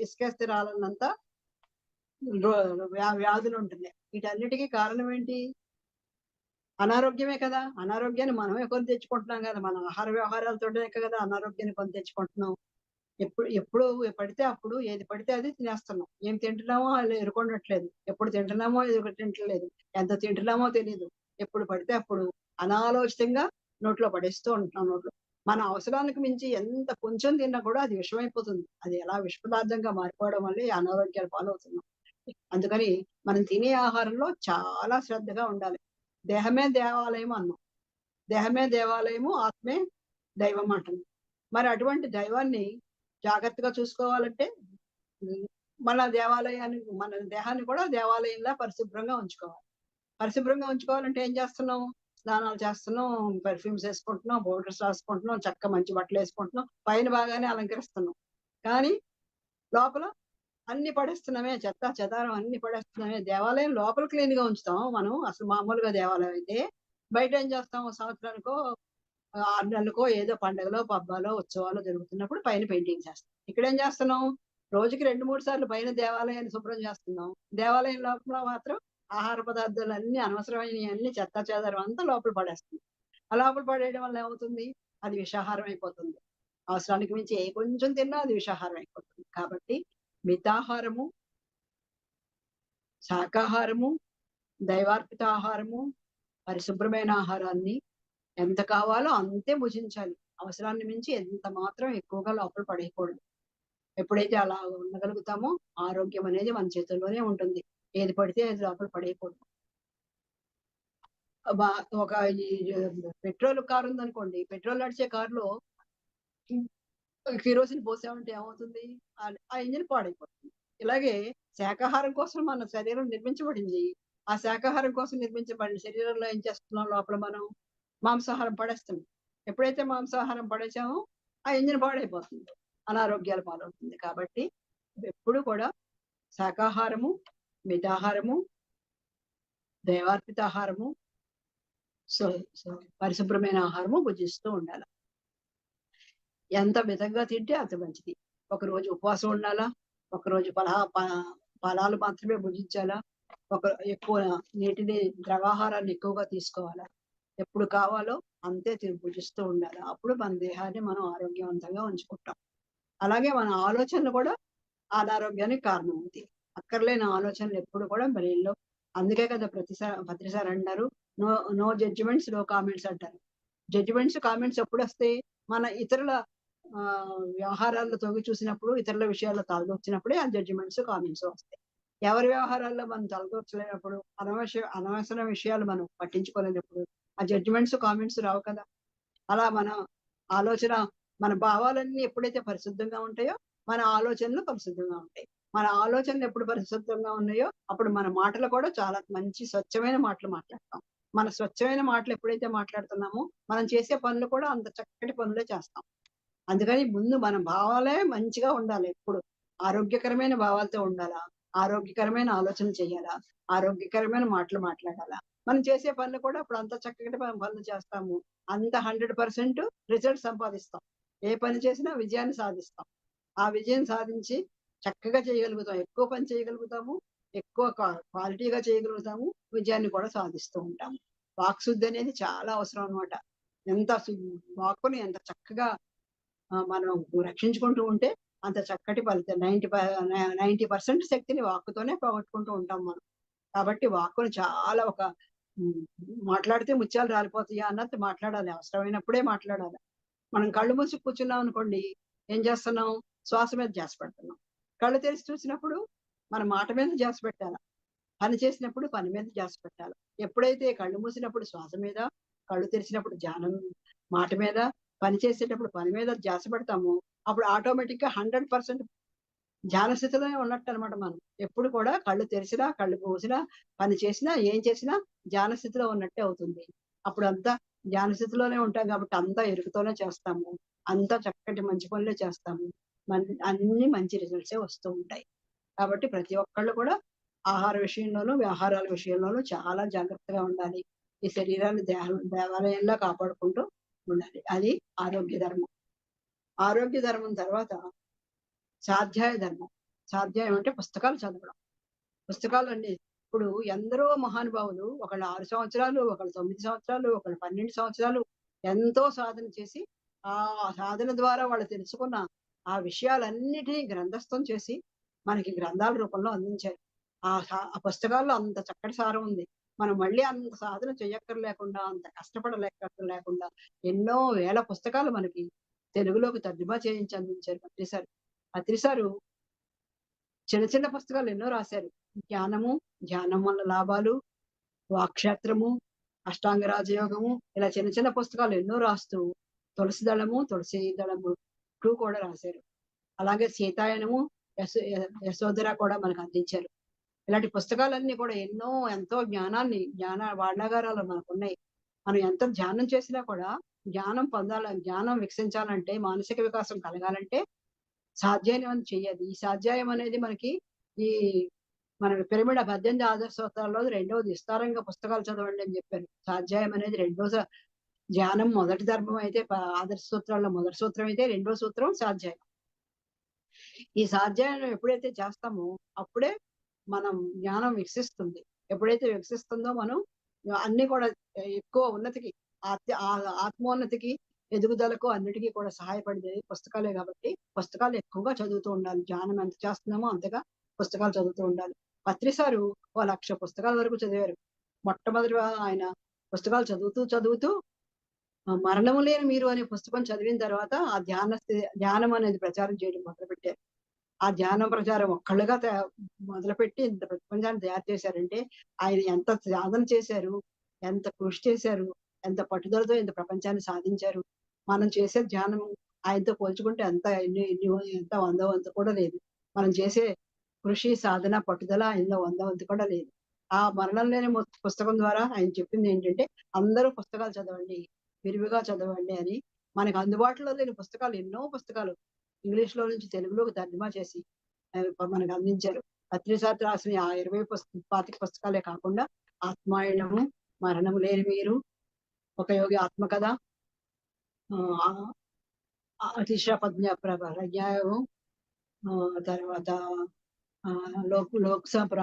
B: ఇసుకేస్తే రాలన్నంత వ్యాధులు ఉంటున్నాయి. వీటన్నిటికీ కారణం ఏంటి? అనారోగ్యమే కదా. అనారోగ్యాన్ని మనమే కొని తెచ్చుకుంటున్నాం కదా. మన ఆహార వ్యవహారాలతోటే కదా అనారోగ్యాన్ని కొని తెచ్చుకుంటున్నాం. ఎప్పుడు పడితే అప్పుడు ఏది పడితే అది తినేస్తున్నాం. ఏం తింటున్నామో అది ఎరుకొనట్లేదు. ఎప్పుడు తింటున్నామో తింటలేదు. ఎంత తింటున్నామో తెలియదు. ఎప్పుడు పడితే అప్పుడు అనాలోచితంగా నోట్లో పడేస్తూ ఉంటున్నాం. మన అవసరానికి మించి ఎంత కొంచెం తిన్నా కూడా అది విషమైపోతుంది. అది ఎలా విష పదార్థంగా మారిపోవడం వల్లే అనారోగ్యాలు పాలవుతున్నాం. అందుకని మనం తినే ఆహారంలో చాలా శ్రద్ధగా ఉండాలి. దేహమే దేవాలయం అన్నాం. దేహమే దేవాలయము, ఆత్మే దైవం అంటున్నాం. మరి అటువంటి దైవాన్ని జాగ్రత్తగా చూసుకోవాలంటే మన దేహాన్ని కూడా దేవాలయంలా పరిశుభ్రంగా ఉంచుకోవాలి. పరిశుభ్రంగా ఉంచుకోవాలంటే ఏం చేస్తున్నాం? స్నానాలు చేస్తున్నాం, పెర్ఫ్యూమ్స్ వేసుకుంటున్నాం, పౌడర్స్ రాసుకుంటున్నాం, చక్క మంచి బట్టలు వేసుకుంటున్నాం, పైన బాగానే అలంకరిస్తున్నాం. కానీ లోపల అన్ని పడేస్తున్నామే, చెత్త చెదారం అన్ని పడేస్తున్నామే. దేవాలయం లోపల క్లీన్ గా ఉంచుతాం మనం. అసలు మామూలుగా దేవాలయం అయితే బయట ఏం చేస్తాం? సంవత్సరానికో 6 నెలలకో ఏదో పండుగలో, పబ్బాలో, ఉత్సవాలు జరుగుతున్నప్పుడు పైన పెయింటింగ్ చేస్తాం. ఇక్కడ ఏం చేస్తున్నాం? రోజుకి 2-3 సార్లు పైన దేవాలయాన్ని శుభ్రం చేస్తున్నాం. దేవాలయం లోపల మాత్రం ఆహార పదార్థాలు అన్ని అనవసరమైన అన్ని చెత్త చెదారం అంతా లోపల పడేస్తుంది. ఆ లోపల పడేయడం వల్ల ఏమవుతుంది? అది విషాహారం అయిపోతుంది. అవసరానికి మించి ఏ కొంచెం తిన్నా అది విషాహారం అయిపోతుంది. కాబట్టి మితాహారము, శాకాహారము, దైవార్పిత ఆహారము, పరిశుభ్రమైన ఆహారాన్ని ఎంత కావాలో అంతే భుజించాలి. అవసరాన్ని మించి ఎంత మాత్రం ఎక్కువగా లోపల పడేయకూడదు. ఎప్పుడైతే అలా ఉండగలుగుతామో ఆరోగ్యం అనేది మన చేతుల్లోనే ఉంటుంది. ఏది పడితే అది లోపల పడేయకూడదు. ఒక ఈ పెట్రోల్ కారు ఉందనుకోండి, పెట్రోల్ నడిచే కారులో కిరోసిన్ పోసామంటే ఏమవుతుంది? ఆ ఇంజిన్ పాడైపోతుంది. ఇలాగే శాకాహారం కోసం మన శరీరం నిర్మించబడింది. ఆ శాకాహారం కోసం నిర్మించబడిన శరీరంలో ఏం చేస్తున్నాం? లోపల మనం మాంసాహారం పడేస్తున్నాం. ఎప్పుడైతే మాంసాహారం పడేసామో ఆ ఇంజిన్ పాడైపోతుంది, అనారోగ్యాలు పాలవుతుంది. కాబట్టి ఎప్పుడు కూడా శాకాహారము, మితాహారము, దైవార్పిత ఆహారము, పరిశుభ్రమైన ఆహారము భుజిస్తూ ఉండాలి. ఎంత మితంగా తింటే అంత మంచిది. ఒకరోజు ఉపవాసం ఉండాలా, ఒకరోజు ఫలాలు మాత్రమే భుజించాలా, ఎక్కువ నీటిని, ద్రవాహారాన్ని ఎక్కువగా తీసుకోవాలా. ఎప్పుడు కావాలో అంతే భుజిస్తూ ఉండాలి. అప్పుడు మన దేహాన్ని మనం ఆరోగ్యవంతంగా ఉంచుకుంటాం. అలాగే మన ఆలోచనలు కూడా అనారోగ్యానికి కారణం అవుతాయి. అక్కర్లేని ఆలోచనలు ఎప్పుడు కూడా బ్రెయిన్లో. అందుకే కదా ప్రతిసారి అంటారు, నో జడ్జిమెంట్స్, నో కామెంట్స్ అంటారు. జడ్జిమెంట్స్, కామెంట్స్ ఎప్పుడు వస్తాయి? మన ఇతరుల వ్యవహారాల్లో తొంగి చూసినప్పుడు, ఇతరుల విషయాల్లో తలదూర్చినప్పుడే ఆ జడ్జిమెంట్స్, కామెంట్స్ వస్తాయి. ఎవరి వ్యవహారాల్లో మనం తలదూర్చలేనప్పుడు, అనవసర విషయాలు మనం పట్టించుకోలేనప్పుడు ఆ జడ్జిమెంట్స్ కామెంట్స్ రావు కదా. అలా మన ఆలోచన, మన భావాలన్నీ ఎప్పుడైతే పరిశుద్ధంగా ఉంటాయో మన ఆలోచనలు పరిశుద్ధంగా ఉంటాయి. మన ఆలోచనలు ఎప్పుడు పరిశుద్ధంగా ఉన్నాయో అప్పుడు మన మాటలు కూడా చాలా మంచి స్వచ్ఛమైన మాటలు మాట్లాడతాం. మన స్వచ్ఛమైన మాటలు ఎప్పుడైతే మాట్లాడుతున్నామో మనం చేసే పనులు కూడా అంత చక్కటి పనులే చేస్తాం. అందుకని ముందు మన భావాలే మంచిగా ఉండాలి. ఎప్పుడు ఆరోగ్యకరమైన భావాలతో ఉండాలా, ఆరోగ్యకరమైన ఆలోచన చేయాలా, ఆరోగ్యకరమైన మాటలు మాట్లాడాలా. మనం చేసే పనులు కూడా అప్పుడు అంత చక్కటి పనులు చేస్తాము. అంత 100% రిజల్ట్ సంపాదిస్తాం. ఏ పని చేసినా విజయాన్ని సాధిస్తాం. ఆ విజయం సాధించి చక్కగా చేయగలుగుతాం. ఎక్కువ పని చేయగలుగుతాము, ఎక్కువ క్వాలిటీగా చేయగలుగుతాము, విజయాన్ని కూడా సాధిస్తూ ఉంటాము. వాక్శుద్ధి అనేది చాలా అవసరం అన్నమాట. ఎంత వాక్కుని ఎంత చక్కగా మనం రక్షించుకుంటూ ఉంటే అంత చక్కటి ఫలితం. 90% శక్తిని వాక్కుతోనే పోగొట్టుకుంటూ ఉంటాం మనం. కాబట్టి వాక్కుని చాలా ఒక మాట్లాడితే ముత్యాలు రాలిపోతాయా అన్నట్టు మాట్లాడాలి. అవసరమైనప్పుడే మాట్లాడాలి. మనం కళ్ళు మూసి కూర్చున్నాం అనుకోండి, ఏం చేస్తున్నాం? శ్వాస మీద ధ్యాస పెడుతున్నాం. కళ్ళు తెరిచి చూసినప్పుడు మన మాట మీద ధ్యాస పెట్టాలి. పని చేసినప్పుడు పని మీద ధ్యాస పెట్టాలి. ఎప్పుడైతే కళ్ళు మూసినప్పుడు శ్వాస మీద, కళ్ళు తెరిచినప్పుడు ధ్యానం మాట మీద, పని చేసేటప్పుడు పని మీద ధ్యాస పెడతాము, అప్పుడు ఆటోమేటిక్ గా 100% ధ్యాన స్థితిలోనే ఉన్నట్టు అనమాట. మనం ఎప్పుడు కూడా కళ్ళు తెరిచినా, కళ్ళు మూసినా, పని చేసినా, ఏం చేసినా ధ్యాన స్థితిలో ఉన్నట్టే అవుతుంది. అప్పుడు అంతా ధ్యాన స్థితిలోనే ఉంటాం కాబట్టి అంతా ఎరుకతోనే చేస్తాము. అంతా చక్కటి మంచి పనులే చేస్తాము. అన్ని మంచి రిజల్ట్సే వస్తూ ఉంటాయి. కాబట్టి ప్రతి ఒక్కళ్ళు కూడా ఆహార విషయంలోనూ, వ్యవహారాల విషయంలోనూ చాలా జాగ్రత్తగా ఉండాలి. ఈ శరీరాన్ని దేవాలయంలా కాపాడుకుంటూ ఉండాలి. అది ఆరోగ్య ధర్మం. ఆరోగ్య ధర్మం తర్వాత స్వాధ్యాయ ధర్మం. స్వాధ్యాయం అంటే పుస్తకాలు చదవడం. పుస్తకాలన్నీ ఇప్పుడు ఎందరో మహానుభావులు ఒకళ్ళు 6 సంవత్సరాలు, ఒకళ్ళు 9 సంవత్సరాలు, ఒకళ్ళు 12 సంవత్సరాలు ఎంతో సాధన చేసి ఆ సాధన ద్వారా వాళ్ళు తెలుసుకున్న ఆ విషయాలన్నిటినీ గ్రంథస్థం చేసి మనకి గ్రంథాల రూపంలో అందించారు. ఆ పుస్తకాల్లో అంత చక్కటి సారం ఉంది. మనం మళ్ళీ అంత సాధన చెయ్యక్కర్లేకుండా, అంత కష్టపడలేకుండా ఎన్నో వేల పుస్తకాలు మనకి తెలుగులోకి తర్జుమా చేయించి అందించారు పత్రిసారు. పత్రిసారు చిన్న చిన్న పుస్తకాలు ఎన్నో రాశారు. జ్ఞానము, ధ్యానం వల్ల లాభాలు, వాక్క్షేత్రము, అష్టాంగ రాజయోగము, ఇలా చిన్న చిన్న పుస్తకాలు ఎన్నో రాస్తూ తులసి దళము 2 కూడా రాశారు. అలాగే సీతాయనము, యశోధర కూడా మనకు అందించారు. ఇలాంటి పుస్తకాలన్నీ కూడా ఎంతో జ్ఞాన భాండాగారాలు మనకున్నాయి. మనం ఎంత ధ్యానం చేసినా కూడా జ్ఞానం వికసించాలంటే, మానసిక వికాసం కలగాలంటే స్వాధ్యాయం చెయ్యాలి. ఈ స్వాధ్యాయం అనేది మనకి ఈ మన పిరమిడ్ 18 ఆదర్శ సూత్రాల్లో రెండవది. విస్తారంగా పుస్తకాలు చదవండి అని చెప్పారు. స్వాధ్యాయం అనేది ధ్యానం మొదటి ధర్మం అయితే, ఆదర్శ సూత్రాల్లో మొదటి సూత్రం అయితే, రెండో సూత్రం స్వాధ్యాయం. ఈ స్వాధ్యాయం ఎప్పుడైతే చేస్తామో అప్పుడే మనం జ్ఞానం వికసిస్తుంది. ఎప్పుడైతే వికసిస్తుందో మనం అన్ని కూడా ఎక్కువ ఉన్నతికి, ఆత్మోన్నతికి, ఎదుగుదలకు అన్నిటికీ కూడా సహాయపడేది పుస్తకాలే. కాబట్టి పుస్తకాలు ఎక్కువగా చదువుతూ ఉండాలి. ధ్యానం ఎంత చేస్తున్నామో అంతగా పుస్తకాలు చదువుతూ ఉండాలి. పత్రిసారు 1,00,000 పుస్తకాల వరకు చదివారు. మొట్టమొదటిగా ఆయన పుస్తకాలు చదువుతూ మరణము లేని మీరు అనే పుస్తకం చదివిన తర్వాత ఆ ధ్యానం అనేది ప్రచారం చేయడం మొదలుపెట్టారు. ఆ ధ్యానం ప్రచారం ఒక్కళ్ళుగా మొదలుపెట్టి ఇంత ప్రపంచాన్ని తయారు చేశారంటే ఆయన ఎంత సాధన చేశారు, ఎంత కృషి చేశారు, ఎంత పట్టుదలతో ఇంత ప్రపంచాన్ని సాధించారు. మనం చేసే ధ్యానం ఆయనతో పోల్చుకుంటే ఎంత 100 వంతు కూడా లేదు. మనం చేసే కృషి, సాధన, పట్టుదల ఆయనలో 100 వంతు కూడా లేదు. ఆ మరణం లేని పుస్తకం ద్వారా ఆయన చెప్పింది ఏంటంటే అందరూ పుస్తకాలు చదవండి, విరివిగా చదవండి అని. మనకు అందుబాటులో లేని పుస్తకాలు ఎన్నో పుస్తకాలు ఇంగ్లీష్ లో నుంచి తెలుగులోకి తర్జుమా చేసి మనకు అందించారు. పత్రిసారి రాసిన ఆ 25 పుస్తకాలే కాకుండా ఆత్మాయణము, మరణము లేని మీరు, ఒక యోగి ఆత్మకథ, అతిశ ప్రజ్ఞాయోగం, తర్వాత లోక్సభ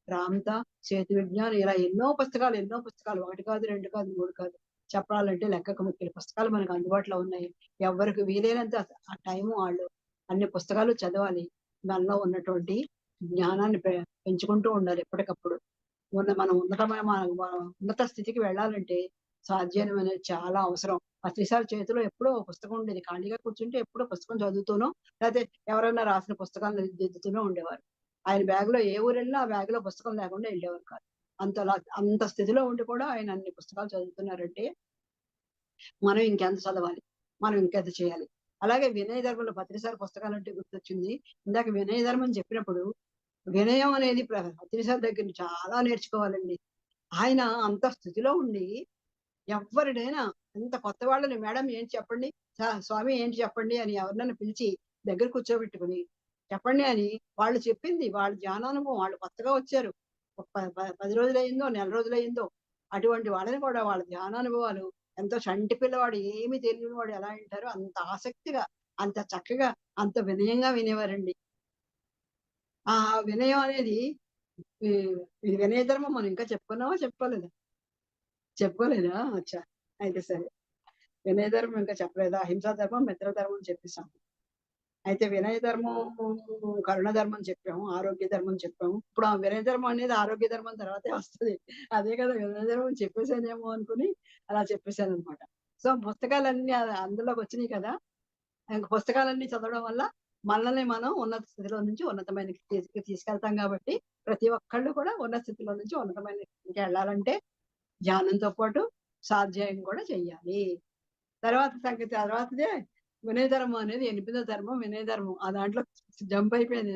B: రామ్త, సేతు విజ్ఞాన్, ఇలా ఎన్నో పుస్తకాలు ఒకటి కాదు, 2 కాదు, 3 కాదు, చెప్పాలంటే లెక్కకు ముఖ్య పుస్తకాలు మనకు అందుబాటులో ఉన్నాయి. ఎవరికి వీలైనంత ఆ టైము వాళ్ళు అన్ని పుస్తకాలు చదవాలి. దానిలో ఉన్నటువంటి జ్ఞానాన్ని పెంచుకుంటూ ఉండాలి ఎప్పటికప్పుడు. మనం ఉన్నత స్థితికి వెళ్ళాలంటే స్వాధ్యాయం అనేది చాలా అవసరం. పత్రిసారి చేతిలో ఎప్పుడో పుస్తకం ఉండేది. ఖాళీగా కూర్చుంటే ఎప్పుడో పుస్తకం చదువుతూనో, లేకపోతే ఎవరైనా రాసిన పుస్తకాలను దిద్దుతూనో ఉండేవారు. ఆయన బ్యాగ్ లో ఏ ఊరు వెళ్ళినా ఆ బ్యాగ్ లో పుస్తకం లేకుండా వెళ్ళేవారు కాదు. అంత స్థితిలో ఉండి కూడా ఆయన అన్ని పుస్తకాలు చదువుతున్నారంటే మనం ఇంకెంత చదవాలి, మనం ఇంకెంత చేయాలి. అలాగే వినయ ధర్మంలో పత్రిసారి పుస్తకాలు అంటే గుర్తొచ్చింది. ఇందాక వినయ ధర్మం చెప్పినప్పుడు వినయం అనేది పత్రిసారి దగ్గర నుంచి చాలా నేర్చుకోవాలండి. ఆయన అంత స్థితిలో ఉండి ఎవరినైనా ఎంత కొత్త వాళ్ళని మేడం ఏంటి చెప్పండి, స్వామి ఏంటి చెప్పండి అని ఎవరినైనా పిలిచి దగ్గర కూర్చోబెట్టుకుని చెప్పండి అని వాళ్ళు చెప్పింది వాళ్ళ జ్ఞానానుభవం, వాళ్ళు కొత్తగా వచ్చారు, 10 రోజులైందో నెల రోజులైందో, అటువంటి వాళ్ళని కూడా వాళ్ళ ధ్యానానుభవాలు ఎంతో చంటి పిల్లవాడు ఏమి తెలియని వాడు ఎలా వింటారో అంత ఆసక్తిగా, అంత చక్కగా, అంత వినయంగా వినేవారండి. ఆ వినయం అనేది ఈ వినయ ధర్మం మనం ఇంకా చెప్పుకున్నామా చెప్పుకోలేదా? చెప్పుకోలేదా? అచ్చా, అయితే సరే. వినయ ధర్మం ఇంకా చెప్పలేదా? అహింసా ధర్మం, మిత్ర ధర్మం చెప్పేసాం. అయితే వినయ ధర్మం, కరుణ ధర్మం చెప్పాము, ఆరోగ్య ధర్మం చెప్పాము. ఇప్పుడు ఆ వినయ ధర్మం అనేది ఆరోగ్య ధర్మం తర్వాతే వస్తుంది. అదే కదా వినయ ధర్మం చెప్పేసానేమో అనుకుని అలా చెప్పేశాను అనమాట. సో పుస్తకాలన్నీ అందులోకి వచ్చినాయి కదా. ఇంకా పుస్తకాలన్నీ చదవడం వల్ల మనల్ని మనం ఉన్నత స్థితిలో నుంచి ఉన్నతమైన స్థితికి తీసుకెళ్తాం కాబట్టి ప్రతి ఒక్కళ్ళు కూడా ఉన్నత స్థితిలో నుంచి ఉన్నతమైన స్థితికి వెళ్ళాలంటే ధ్యానంతో పాటు స్వాధ్యాయం కూడా చెయ్యాలి. తర్వాత సంగతి తర్వాతదే వినయ ధర్మం అనేది 8వ ధర్మం వినయ ధర్మం. ఆ దాంట్లో జంప్ అయిపోయింది.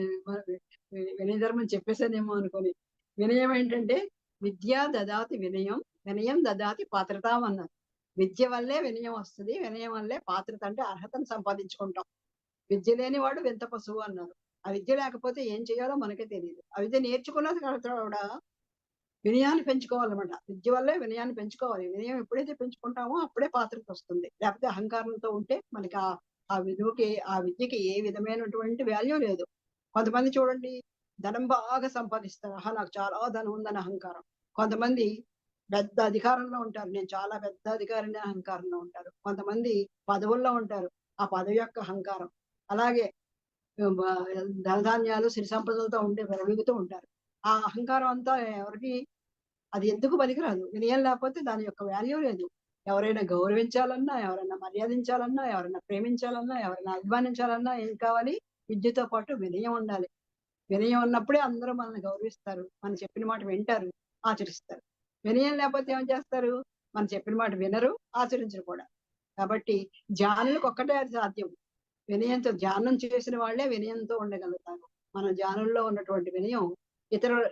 B: వినయ ధర్మం చెప్పేసానేమో అనుకొని. వినయం ఏంటంటే విద్య దదాతి వినయం, వినయం దదాతి పాత్రతాం అన్నారు. విద్య వల్లే వినయం వస్తుంది, వినయం వల్లే పాత్రత అంటే అర్హతను సంపాదించుకుంటాం. విద్య లేనివాడు వింత పశువు అన్నారు. ఆ విద్య లేకపోతే ఏం చేయాలో మనకే తెలియదు. ఆ విద్య నేర్చుకున్న తర్వాత కూడా వినయాన్ని పెంచుకోవాలన్నమాట. విద్య వల్లే వినయాన్ని పెంచుకోవాలి. వినయం ఎప్పుడైతే పెంచుకుంటామో అప్పుడే పాత్రత వస్తుంది. లేకపోతే అహంకారంతో ఉంటే మనకి ఆ విలువకి, ఆ విద్యకి ఏ విధమైనటువంటి వాల్యూ లేదు. కొంతమంది చూడండి, ధనం బాగా సంపాదిస్తారు, నాకు చాలా ధనం ఉందని అహంకారం. కొంతమంది పెద్ద అధికారంలో ఉంటారు, నేను చాలా పెద్ద అధికారిని అహంకారంలో ఉంటారు. కొంతమంది పదవుల్లో ఉంటారు, ఆ పదవి యొక్క అహంకారం. అలాగే ధనధాన్యాలు సిరి సంపదలతో ఉండే విరవీగుతూ ఉంటారు. ఆ అహంకారం అంతా ఎవరికి, అది ఎందుకు పనికిరాదు. వినయం లేకపోతే దాని యొక్క వాల్యూ లేదు. ఎవరైనా గౌరవించాలన్నా, ఎవరైనా మర్యాదించాలన్నా, ఎవరైనా ప్రేమించాలన్నా, ఎవరైనా అభిమానించాలన్నా ఏం కావాలి? విద్యతో పాటు వినయం ఉండాలి. వినయం ఉన్నప్పుడే అందరూ మనల్ని గౌరవిస్తారు, మనం చెప్పిన మాట వింటారు, ఆచరిస్తారు. వినయం లేకపోతే ఏం చేస్తారు? మనం చెప్పిన మాట వినరు, ఆచరించరు కూడా. కాబట్టి జ్ఞానులకు ఒక్కటే అది సాధ్యం. వినయంతో ధ్యానం చేసిన వాళ్ళే వినయంతో ఉండగలుగుతారు. మన ధ్యానంలో ఉన్నటువంటి వినయం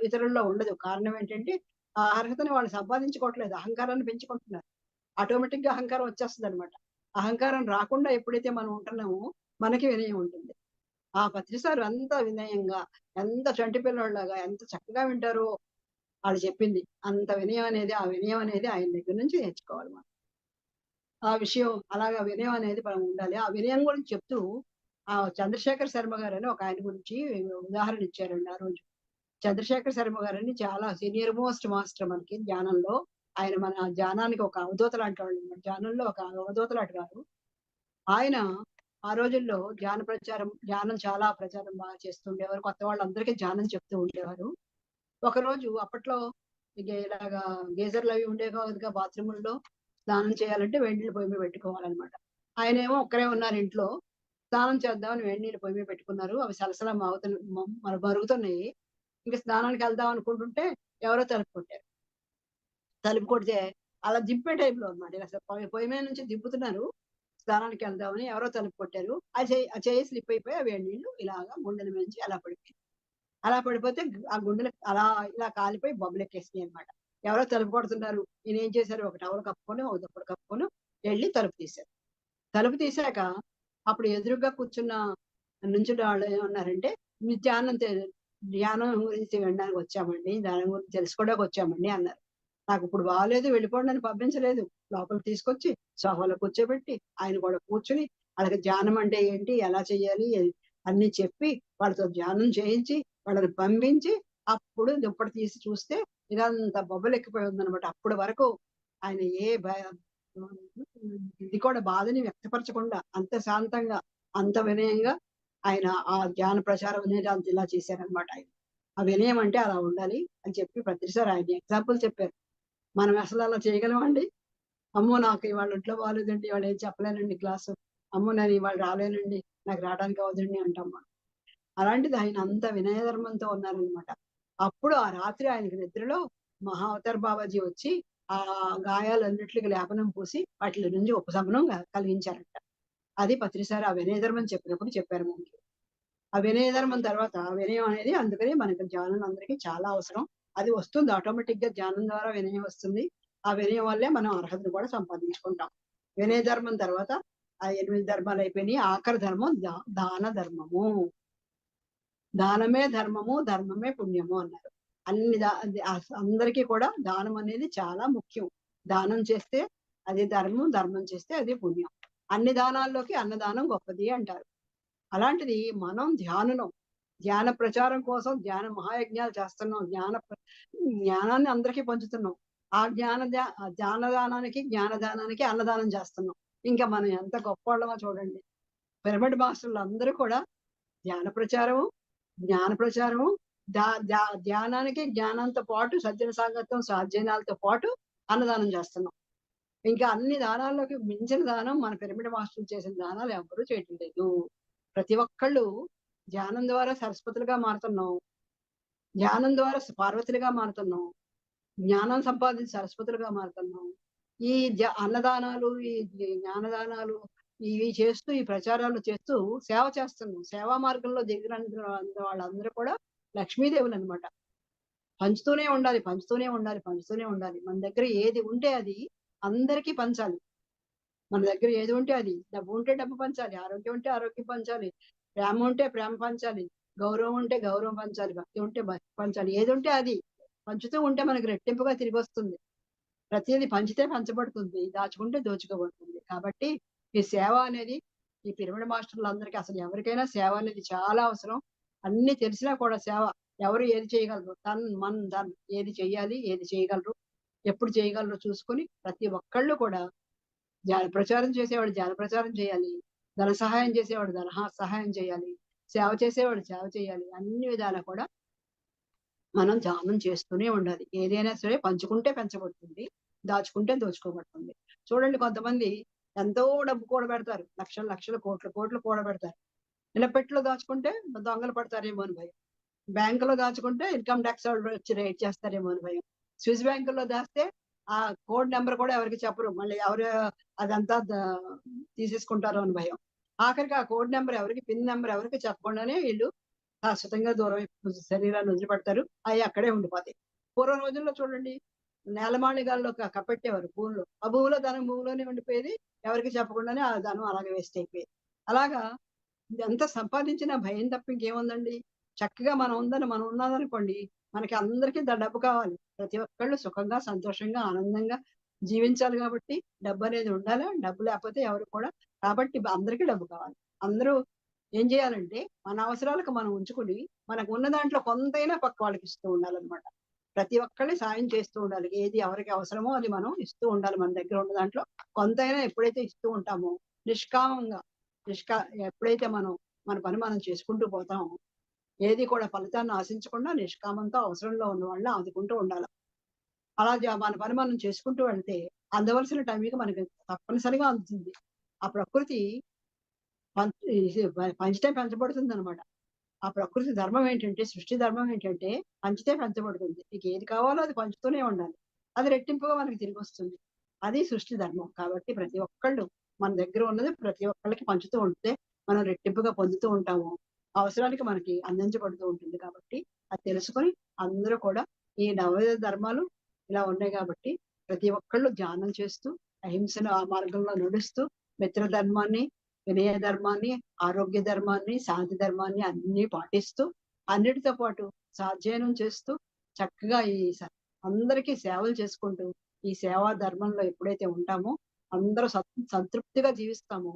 B: ఇతరుల్లో ఉండదు. కారణం ఏంటంటే ఆ అర్హతని వాళ్ళు సంపాదించుకోవట్లేదు, అహంకారాన్ని పెంచుకుంటున్నారు. ఆటోమేటిక్ గా అహంకారం వచ్చేస్తుంది అనమాట. అహంకారం రాకుండా ఎప్పుడైతే మనం ఉంటున్నామో మనకి వినయం ఉంటుంది. ఆ పత్రిసారు అంత వినయంగా, ఎంత చంటి పిల్లోళ్ళగా ఎంత చక్కగా వింటారో వాళ్ళు చెప్పింది. అంత వినయం అనేది, ఆ వినయం అనేది ఆయన దగ్గర నుంచి నేర్చుకోవాలి మనం. ఆ విషయం అలాగా వినయం అనేది మనం ఉండాలి. ఆ వినయం గురించి చెప్తూ చంద్రశేఖర్ శర్మ గారని ఒక ఆయన గురించి ఉదాహరణ ఇచ్చారండి ఆ రోజు. చంద్రశేఖర్ శర్మ గారని చాలా సీనియర్ మోస్ట్ మాస్టర్ మనకి ధ్యానంలో. ఆయన మన ధ్యానానికి ఒక అవధూత లాంటి వాళ్ళు, ధ్యానంలో ఒక అవధూత లాంటి గారు. ఆయన ఆ రోజుల్లో ధ్యానం చాలా ప్రచారం బాగా చేస్తుండేవారు. కొత్త వాళ్ళందరికీ ధ్యానం చెప్తూ ఉండేవారు. ఒకరోజు అప్పట్లో ఇలాగా గేజర్లు అవి ఉండేవి కాదుగా, బాత్రూముల్లో స్నానం చేయాలంటే వేడి నీళ్ళు పొయ్యి మీద పెట్టుకోవాలన్నమాట. ఆయనేమో ఒక్కరే ఉన్నారు ఇంట్లో. స్నానం చేద్దామని వేడి నీళ్ళు పొయ్యి మీద పెట్టుకున్నారు. అవి సలసలా మరుగుతున్నాయి. ఇంకా స్నానానికి వెళ్దాం అనుకుంటుంటే ఎవరో తలుపు కొట్టారు. తలుపు కొడితే అలా దింపే టైంలో అనమాట. ఇలా పొయ్యి మీద నుంచి దింపుతున్నారు, స్నానానికి వెళ్దామని ఎవరో తలుపు కొట్టారు. ఆ చేయి స్లిప్ అయిపోయి ఆ వేడి నీళ్ళు ఇలాగా గుండెల మీద నుంచి అలా పడిపోయింది. అలా పడిపోతే ఆ గుండెలు అలా ఇలా కాలిపోయి బొబ్బలెక్కేసినాయి అనమాట. ఎవరో తలుపు కొడుతున్నారు. ఈయన ఏం చేశారు, ఒక టవల్ కప్పుకొని, ఒక దుప్పటి కప్పుకొని వెళ్ళి తలుపు తీశారు. తలుపు తీశాక అప్పుడు ఎదురుగా కూర్చున్న నుంచున్న వాళ్ళు ఏమన్నారంటే, "మీ ధ్యానం గురించి వినడానికి వచ్చామండి, ధ్యానం గురించి తెలుసుకోవడానికి వచ్చామండి" అన్నారు. నాకు ఇప్పుడు బాగాలేదు వెళ్ళిపోండి అని పంపించలేదు. లోపలికి తీసుకొచ్చి సోఫాలో కూర్చోబెట్టి ఆయన కూడా కూర్చుని వాళ్ళకి ధ్యానం అంటే ఏంటి, ఎలా చేయాలి అన్ని చెప్పి వాళ్ళతో ధ్యానం చేయించి వాళ్ళని పంపించి అప్పుడు దుప్పటి తీసి చూస్తే ఇదంతా బొబ్బలెక్కిపోయి ఉందనమాట. అప్పటి వరకు ఆయన ఇది కూడా బాధని వ్యక్తపరచకుండా అంత శాంతంగా, అంత వినయంగా ఆయన ఆ ధ్యాన ప్రచారం అనేది అంత ఇలా చేశారనమాట ఆయన. ఆ వినయం అంటే అలా ఉండాలి అని చెప్పి ప్రతిసారి ఆయన ఎగ్జాంపుల్ చెప్పారు. మనం అసలు అలా చేయగలమండి? అమ్మో నాకు ఇవాళ ఒంట్లో బాగాలేదండి, ఇవాళ ఏం చెప్పలేనండి క్లాసు, అమ్మో నేను ఇవాళ రాలేనండి, నాకు రావడానికి అవదండి అంటాం మనం. అలాంటిది ఆయన అంత వినయ ధర్మంతో ఉన్నారనమాట. అప్పుడు ఆ రాత్రి ఆయనకి నిద్రలో మహావతార్ బాబాజీ వచ్చి ఆ గాయాలన్నిటికి లేపనం పూసి వాటి నుంచి ఉపశమనం కలిగించారంట. అది పత్రిసారి ఆ వినయ ధర్మం చెప్పినప్పుడు చెప్పారు మనకి. ఆ వినయ ధర్మం తర్వాత వినయం అనేది అందుకని మనకి ధ్యానం అందరికీ చాలా అవసరం. అది వస్తుంది ఆటోమేటిక్ గా, ధ్యానం ద్వారా వినయం వస్తుంది. ఆ వినయం వల్లే మనం అర్హతను కూడా సంపాదించుకుంటాం. వినయ ధర్మం తర్వాత ఆ 8 ధర్మాలు అయిపోయినాయి. ఆఖరి ధర్మం దాన ధర్మము. దానమే ధర్మము, ధర్మమే పుణ్యము అన్నారు. అన్ని అందరికీ కూడా దానం అనేది చాలా ముఖ్యం. దానం చేస్తే అది ధర్మం, ధర్మం చేస్తే అది పుణ్యం. అన్ని దానాల్లోకి అన్నదానం గొప్పది అంటారు. అలాంటిది మనం ధ్యాన ప్రచారం కోసం ధ్యాన మహాయజ్ఞాలు చేస్తున్నాం. జ్ఞానాన్ని అందరికీ పంచుతున్నాం. ఆ జ్ఞానదానానికి జ్ఞానదానానికి అన్నదానం చేస్తున్నాం. ఇంకా మనం ఎంత గొప్పవాళ్ళమో చూడండి. పిరమిడ్ మాస్టర్లు అందరూ కూడా ధ్యాన ప్రచారము, జ్ఞాన ప్రచారము, ధ్యానానికి జ్ఞానంతో పాటు సజ్జన సాంగత్యం, సాధ్యనాలతో పాటు అన్నదానం చేస్తున్నాం. ఇంకా అన్ని దానాల్లోకి మించిన దానం మన పిరమిడ్ మాస్టర్లు చేసిన దానాలు ఎవరూ చేయటం లేదు. ప్రతి ఒక్కళ్ళు ధ్యానం ద్వారా సరస్వతులుగా మారుతున్నాం, ధ్యానం ద్వారా పార్వతులుగా మారుతున్నాం, జ్ఞానం సంపాదించి సరస్వతులుగా మారుతున్నాం. ఈ అన్నదానాలు, ఈ జ్ఞానదానాలు ఇవి చేస్తూ, ఈ ప్రచారాలు చేస్తూ సేవ చేస్తున్నాం. సేవా మార్గంలో దిగిన వాళ్ళందరూ కూడా లక్ష్మీదేవులు అనమాట. పంచుతూనే ఉండాలి, పంచుతూనే ఉండాలి, పంచుతూనే ఉండాలి. మన దగ్గర ఏది ఉంటే అది అందరికీ పంచాలి. మన దగ్గర ఏది ఉంటే అది, డబ్బు ఉంటే డబ్బు పంచాలి, ఆరోగ్యం ఉంటే ఆరోగ్యం పంచాలి, ప్రేమ ఉంటే ప్రేమ పంచాలి, గౌరవం ఉంటే గౌరవం పంచాలి, భక్తి ఉంటే భక్తి పంచాలి. ఏది ఉంటే అది పంచుతూ ఉంటే మనకి రెట్టింపుగా తిరిగి వస్తుంది. ప్రతిదీ పంచితే పంచబడుతుంది, దాచుకుంటే దోచుకోబడుతుంది. కాబట్టి ఈ సేవ అనేది ఈ పిరమిడ్ మాస్టర్లు అందరికీ, అసలు ఎవరికైనా సేవ అనేది చాలా అవసరం. అన్ని తెలిసినా కూడా సేవ ఎవరు ఏది చేయగలరు, ధన్ ఏది చెయ్యాలి, ఏది చేయగలరు, ఎప్పుడు చేయగలరు చూసుకుని ప్రతి ఒక్కళ్ళు కూడా ధ్యాన ప్రచారం చేసేవాడు ధ్యాన ప్రచారం చేయాలి, ధన సహాయం చేసేవాడు ధన సహాయం చేయాలి, సేవ చేసేవాడు సేవ చేయాలి. అన్ని విధాలా కూడా మనం ధ్యానం చేస్తూనే ఉండాలి. ఏదైనా సరే పంచుకుంటే పెంచబడుతుంది, దాచుకుంటే దోచుకోబడుతుంది. చూడండి, కొంతమంది ఎంతో డబ్బు కూడబెడతారు, లక్షల లక్షల కోట్లు కోట్లు కూడబెడతారు. ఇలా పెట్టిలో దాచుకుంటే దొంగలు పడతారేమో అని భయం, బ్యాంకులో దాచుకుంటే ఇన్కమ్ ట్యాక్స్ వాళ్ళు వచ్చి రేట్ చేస్తారేమో అని భయం, స్విస్ బ్యాంకుల్లో దాస్తే ఆ కోడ్ నెంబర్ కూడా ఎవరికి చెప్పరు, మళ్ళీ ఎవరు అదంతా తీసేసుకుంటారో అని భయం. ఆఖరికి ఆ కోడ్ నెంబర్ ఎవరికి, పిన్ నెంబర్ ఎవరికి చెప్పకుండానే వీళ్ళు శాశ్వతంగా దూరం శరీరాన్ని వదిలిపెడతారు. అవి అక్కడే ఉండిపోతాయి. పూర్వం రోజుల్లో చూడండి, నేలమాళిగాల్లో కప్పెట్టేవారు భూములు. ఆ భూమిలో ధనం భూమిలోనే ఉండిపోయేది, ఎవరికి చెప్పకుండానే ఆ ధనం అలాగే వేస్ట్ అయిపోయేది. అలాగా ఎంత సంపాదించినా భయం తప్ప ఇంకేముందండి. చక్కగా మనం ఉన్నదనుకోండి, మనకి అందరికీ డబ్బు కావాలి. ప్రతి ఒక్కళ్ళు సుఖంగా, సంతోషంగా, ఆనందంగా జీవించాలి. కాబట్టి డబ్బు అనేది ఉండాలి. డబ్బు లేకపోతే ఎవరు కూడా, కాబట్టి అందరికీ డబ్బు కావాలి. అందరూ ఏం చేయాలంటే మన అవసరాలకు మనం ఉంచుకుని, మనకు ఉన్న దాంట్లో కొంతైనా పక్క వాళ్ళకి ఇస్తూ ఉండాలన్నమాట. ప్రతి ఒక్కళ్ళని సాయం చేస్తూ ఉండాలి. ఏది ఎవరికి అవసరమో అది మనం ఇస్తూ ఉండాలి. మన దగ్గర ఉన్న దాంట్లో కొంతైనా ఎప్పుడైతే ఇస్తూ ఉంటామో, నిష్కామంగా ఎప్పుడైతే మన పని మనం చేసుకుంటూ పోతామో, ఏది కూడా ఫలితాన్ని ఆశించకుండా నిష్కామంతో అవసరంలో ఉన్న వాళ్ళని ఆదుకుంటూ ఉండాలి. అలా మన పని మనం చేసుకుంటూ వెళ్తే అందవలసిన టైంకి మనకి తప్పనిసరిగా అందుతుంది. ఆ ప్రకృతి పంచితే పెంచబడుతుంది అనమాట. ఆ ప్రకృతి ధర్మం ఏంటంటే, సృష్టి ధర్మం ఏంటంటే పంచితే పెంచబడుతుంది. నీకు ఏది కావాలో అది పంచుతూనే ఉండాలి, అది రెట్టింపుగా మనకి తిరిగి వస్తుంది. అది సృష్టి ధర్మం. కాబట్టి ప్రతి ఒక్కళ్ళు మన దగ్గర ఉన్నది ప్రతి ఒక్కళ్ళకి పంచుతూ ఉంటే మనం రెట్టింపుగా పొందుతూ ఉంటాము, అవసరానికి మనకి అందించబడుతూ ఉంటుంది. కాబట్టి అది తెలుసుకొని అందరూ కూడా ఈ నవోదయ ధర్మాలు ఇలా ఉన్నాయి కాబట్టి ప్రతి ఒక్కళ్ళు ధ్యానం చేస్తూ, అహింసను ఆ మార్గంలో నడుస్తూ, మిత్ర ధర్మాన్ని, వినయ ధర్మాన్ని, ఆరోగ్య ధర్మాన్ని, శాంతి ధర్మాన్ని అన్ని పాటిస్తూ, అన్నిటితో పాటు సాధ్యయనం చేస్తూ చక్కగా అందరికీ సేవలు చేసుకుంటూ ఈ సేవా ధర్మంలో ఎప్పుడైతే ఉంటామో అందరూ సంతృప్తిగా జీవిస్తాము.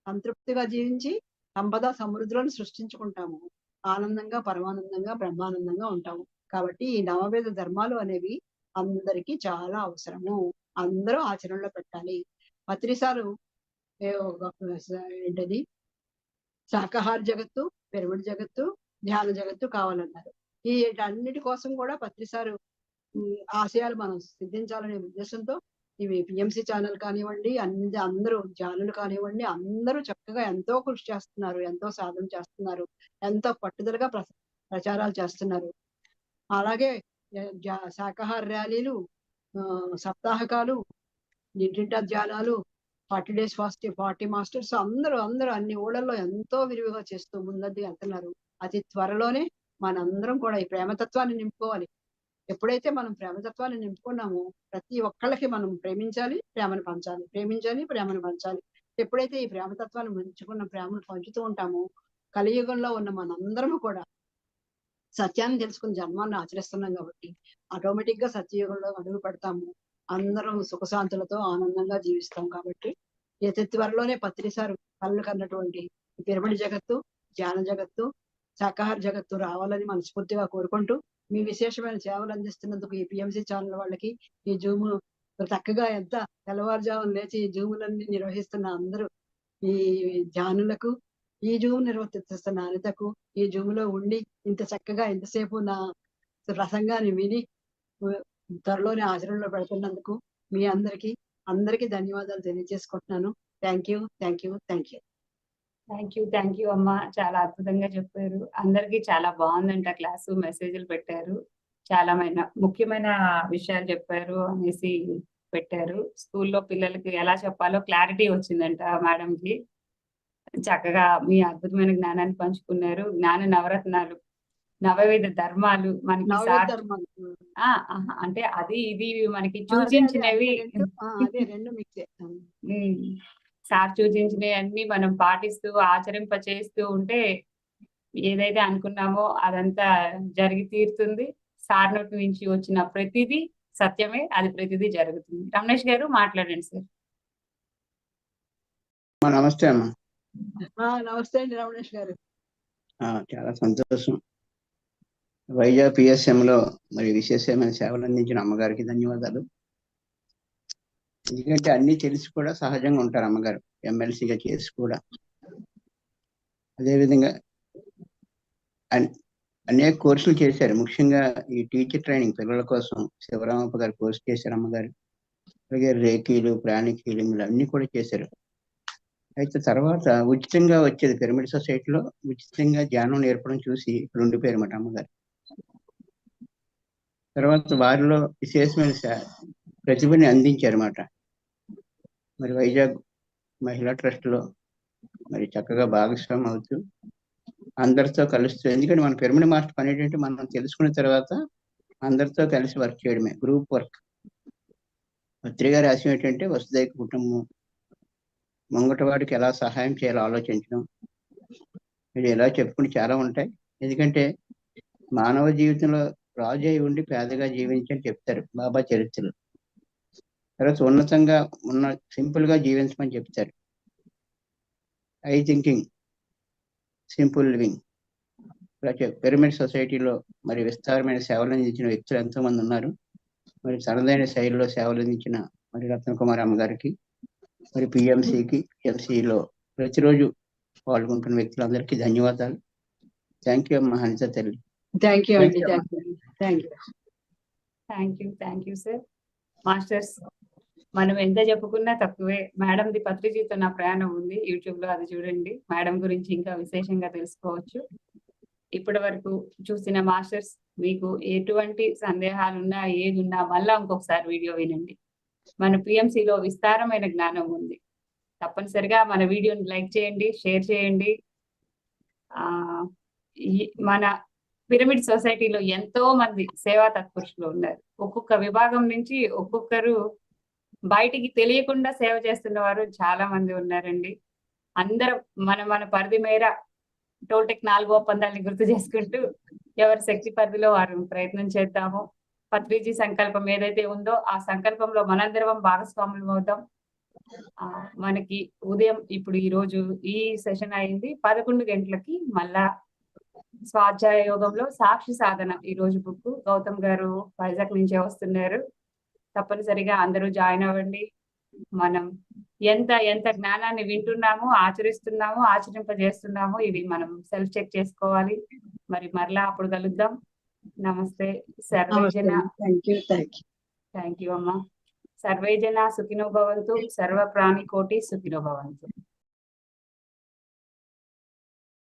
B: సంతృప్తిగా జీవించి సంపద సమృద్ధులను సృష్టించుకుంటాము. ఆనందంగా, పరమానందంగా, బ్రహ్మానందంగా ఉంటాము. కాబట్టి ఈ నవవేద ధర్మాలు అనేవి అందరికీ చాలా అవసరము. అందరూ ఆచరణలో పెట్టాలి. పత్రిసారు ఏంటది, శాకాహార జగత్తు, పిరమిడ్ జగత్తు, ధ్యాన జగత్తు కావాలన్నారు. ఈ అన్నిటి కోసం కూడా పత్రిసారు ఆశయాలు మనం సిద్ధించాలనే ఉద్దేశంతో ఇవి పిఎంసి ఛానల్ కానివ్వండి, అందరూ ఛానల్ కానివ్వండి, అందరూ చక్కగా ఎంతో కృషి చేస్తున్నారు, ఎంతో సాధన చేస్తున్నారు, ఎంతో పట్టుదలగా ప్రచారాలు చేస్తున్నారు. అలాగే శాకాహార ర్యాలీలు, సప్తాహకాలు, ఇంటింటా ధ్యానాలు, 40 days ఫాస్టింగ్, 40 మాస్టర్స్ అందరూ అన్ని ఊళ్ళల్లో ఎంతో విరివిగా చేస్తూ ముందండి వెళ్తున్నారు. అతి త్వరలోనే మనందరం కూడా ఈ ప్రేమతత్వాన్ని నింపుకోవాలి. ఎప్పుడైతే మనం ప్రేమతత్వాన్ని నింపుకున్నామో ప్రతి ఒక్కళ్ళకి మనం ప్రేమించాలి, ప్రేమను పంచాలి, ప్రేమించాలి, ప్రేమను పంచాలి. ఎప్పుడైతే ఈ ప్రేమతత్వాన్ని ప్రేమను పంచుతూ ఉంటామో కలియుగంలో ఉన్న మనందరము కూడా సత్యాన్ని తెలుసుకుని జన్మాన్ని ఆచరిస్తున్నాం కాబట్టి ఆటోమేటిక్ గా సత్యయుగంలో అడుగు పెడతాము. అందరం సుఖశాంతులతో ఆనందంగా జీవిస్తాం. కాబట్టి అతి త్వరలోనే పత్రిసారు కళ్ళు కన్నటువంటి పిరమిడ్ జగత్తు, ధ్యాన జగత్తు, శాకాహార జగత్తు రావాలని మనస్ఫూర్తిగా కోరుకుంటూ మీ విశేషమైన సేవలు అందిస్తున్నందుకు ఈ పిఎంసి ఛానల్ వాళ్ళకి, ఈ జూమ్ చక్కగా ఎంత తెల్లవారుజామున లేచి ఈ జూములన్నీ నిర్వహిస్తున్న అందరూ ఈ ధ్యానులకు, ఈ జూమ్ నిర్వర్తిస్తున్న అనితకు, ఈ జూమ్ లో ఉండి ఇంత చక్కగా ఇంతసేపు నా ప్రసంగాన్ని విని త్వరలోనే ఆచరణలో పెడుతున్నందుకు మీ అందరికీ ధన్యవాదాలు తెలియజేసుకుంటున్నాను. Thank you.
A: థ్యాంక్ యూ అమ్మ. చాలా అద్భుతంగా చెప్పారు. అందరికీ చాలా బాగుందంట క్లాసు. మెసేజ్లు పెట్టారు. చాలా ముఖ్యమైన విషయాలు చెప్పారు అనేసి పెట్టారు. స్కూల్లో పిల్లలకి ఎలా చెప్పాలో క్లారిటీ వచ్చిందంట మేడంకి. చక్కగా మీ అద్భుతమైన జ్ఞానాన్ని పంచుకున్నారు. జ్ఞాన నవరత్నాలు, నవవిధ ధర్మాలు మనకి అంటే అది ఇది మనకి సూచించినవి, సార్ సూచించినవి అన్ని మనం పాటిస్తూ ఆచరింప చేస్తూ ఉంటే ఏదైతే అనుకున్నామో అదంతా జరిగి తీరుతుంది. సార్ నోటి నుంచి వచ్చిన ప్రతిదీ సత్యమే, అది ప్రతిదీ జరుగుతుంది. రమేష్ గారు మాట్లాడండి సార్.
C: నమస్తే అమ్మా.
B: నమస్తే అండి రమేష్ గారు.
C: చాలా సంతోషం. వైజాగ్ పిఎస్ఎం లో మరి విశేషమైన సేవలు అందించిన అమ్మగారికి ధన్యవాదాలు. ఎందుకంటే అన్ని తెలిసి కూడా సహజంగా ఉంటారు అమ్మగారు, ఎమ్మెల్సీగా చేసి కూడా. అదేవిధంగా అనేక కోర్సులు చేశారు. ముఖ్యంగా ఈ టీచర్ ట్రైనింగ్ పిల్లల కోసం శివరామప్ప గారు కోర్సు చేశారు అమ్మగారు. అలాగే రేకీలు, ప్రాణిక్ హీలింగ్లు అన్ని కూడా చేశారు. అయితే తర్వాత ఉచితంగా వచ్చేది పిరమిడ్ సొసైటీలో ఉచితంగా ధ్యానం నేర్పడం చూసి ఉండిపోయారు అన్నమాట అమ్మగారు. తర్వాత వారిలో విశేషమైన ప్రతిభని అందించారన్నమాట. మరి వైజాగ్ మహిళా ట్రస్ట్ లో మరి చక్కగా భాగస్వామి అవుతూ అందరితో కలుస్తూ, ఎందుకంటే మన పిరమిడ్ మాస్టర్ పని ఏంటంటే మనం తెలుసుకున్న తర్వాత అందరితో కలిసి వర్క్ చేయడమే, గ్రూప్ వర్క్. పత్రిక రాసి ఏంటంటే వసుదైక కుటుంబం, ముంగటవాడికి ఎలా సహాయం చేయాలో ఆలోచించడం, ఇది ఎలా చెప్పుకుని చాలా ఉంటాయి. ఎందుకంటే మానవ జీవితంలో రాజు అయి ఉండి పేదగా జీవించని చెప్తారు బాబా చరిత్రలు. తర్వాత ఉన్నతంగా సింపుల్ గా జీవించమని చెప్తారు. I thinking, simple living. Pyramid సొసైటీలో మరి విస్తారమైన సేవలు అందించిన వ్యక్తులు ఎంతో మంది ఉన్నారు. మరి తనదైన శైలిలో సేవలు అందించిన మరి రత్నకుమార్ అమ్మగారికి, మరి పిఎంసిలో ప్రతిరోజు పాల్గొంటున్న వ్యక్తులందరికీ ధన్యవాదాలు. థ్యాంక్ యూ అమ్మా అనిత తల్లి.
B: Thank
A: you sir. మాస్టర్స్, మనం ఎంత చెప్పుకున్నా తక్కువే. మేడంది పత్రిజీతో నా ప్రయాణం ఉంది యూట్యూబ్ లో, అది చూడండి. మేడం గురించి ఇంకా విశేషంగా తెలుసుకోవచ్చు. ఇప్పటి వరకు చూసిన మాస్టర్స్, మీకు ఎటువంటి సందేహాలున్నా ఏది ఉన్నా మళ్ళా ఇంకొకసారి వీడియో వినండి. మన పిఎంసిలో విస్తారమైన జ్ఞానం ఉంది. తప్పనిసరిగా మన వీడియోని లైక్ చేయండి, షేర్ చేయండి. మన పిరమిడ్ సొసైటీలో ఎంతో మంది సేవా తత్పురుషులు ఉన్నారు. ఒక్కొక్క విభాగం నుంచి ఒక్కొక్కరు బయటికి తెలియకుండా సేవ చేస్తున్న వారు చాలా మంది ఉన్నారండి. అందరం మన పరిధి మేర టోల్టెక్ 4 ఒప్పందాన్ని గుర్తు చేసుకుంటూ ఎవరి శక్తి పరిధిలో వారు ప్రయత్నం చేద్దాము. పత్రిజీ సంకల్పం ఏదైతే ఉందో ఆ సంకల్పంలో మనందరం భాగస్వాములు అవుతాం. మనకి ఉదయం ఇప్పుడు ఈ రోజు ఈ సెషన్ అయింది 11 గంటలకి. మళ్ళా స్వాధ్యాయ యోగంలో సాక్షి సాధన ఈ రోజు బుక్ గౌతమ్ గారు వైజాగ్ నుంచే వస్తున్నారు. తప్పనిసరిగా అందరూ జాయిన్ అవ్వండి. మనం ఎంత జ్ఞానాన్ని వింటున్నామో, ఆచరిస్తున్నామో, ఆచరింపజేస్తున్నామో ఇది మనం సెల్ఫ్ చెక్ చేసుకోవాలి. మరి మరలా అప్పుడు కలుద్దాం. నమస్తే. సర్వేజన. థ్యాంక్ యూ అమ్మా. సర్వేజన సుఖినో భవంతు, సర్వ ప్రాణి కోటి సుఖినో భవంతు.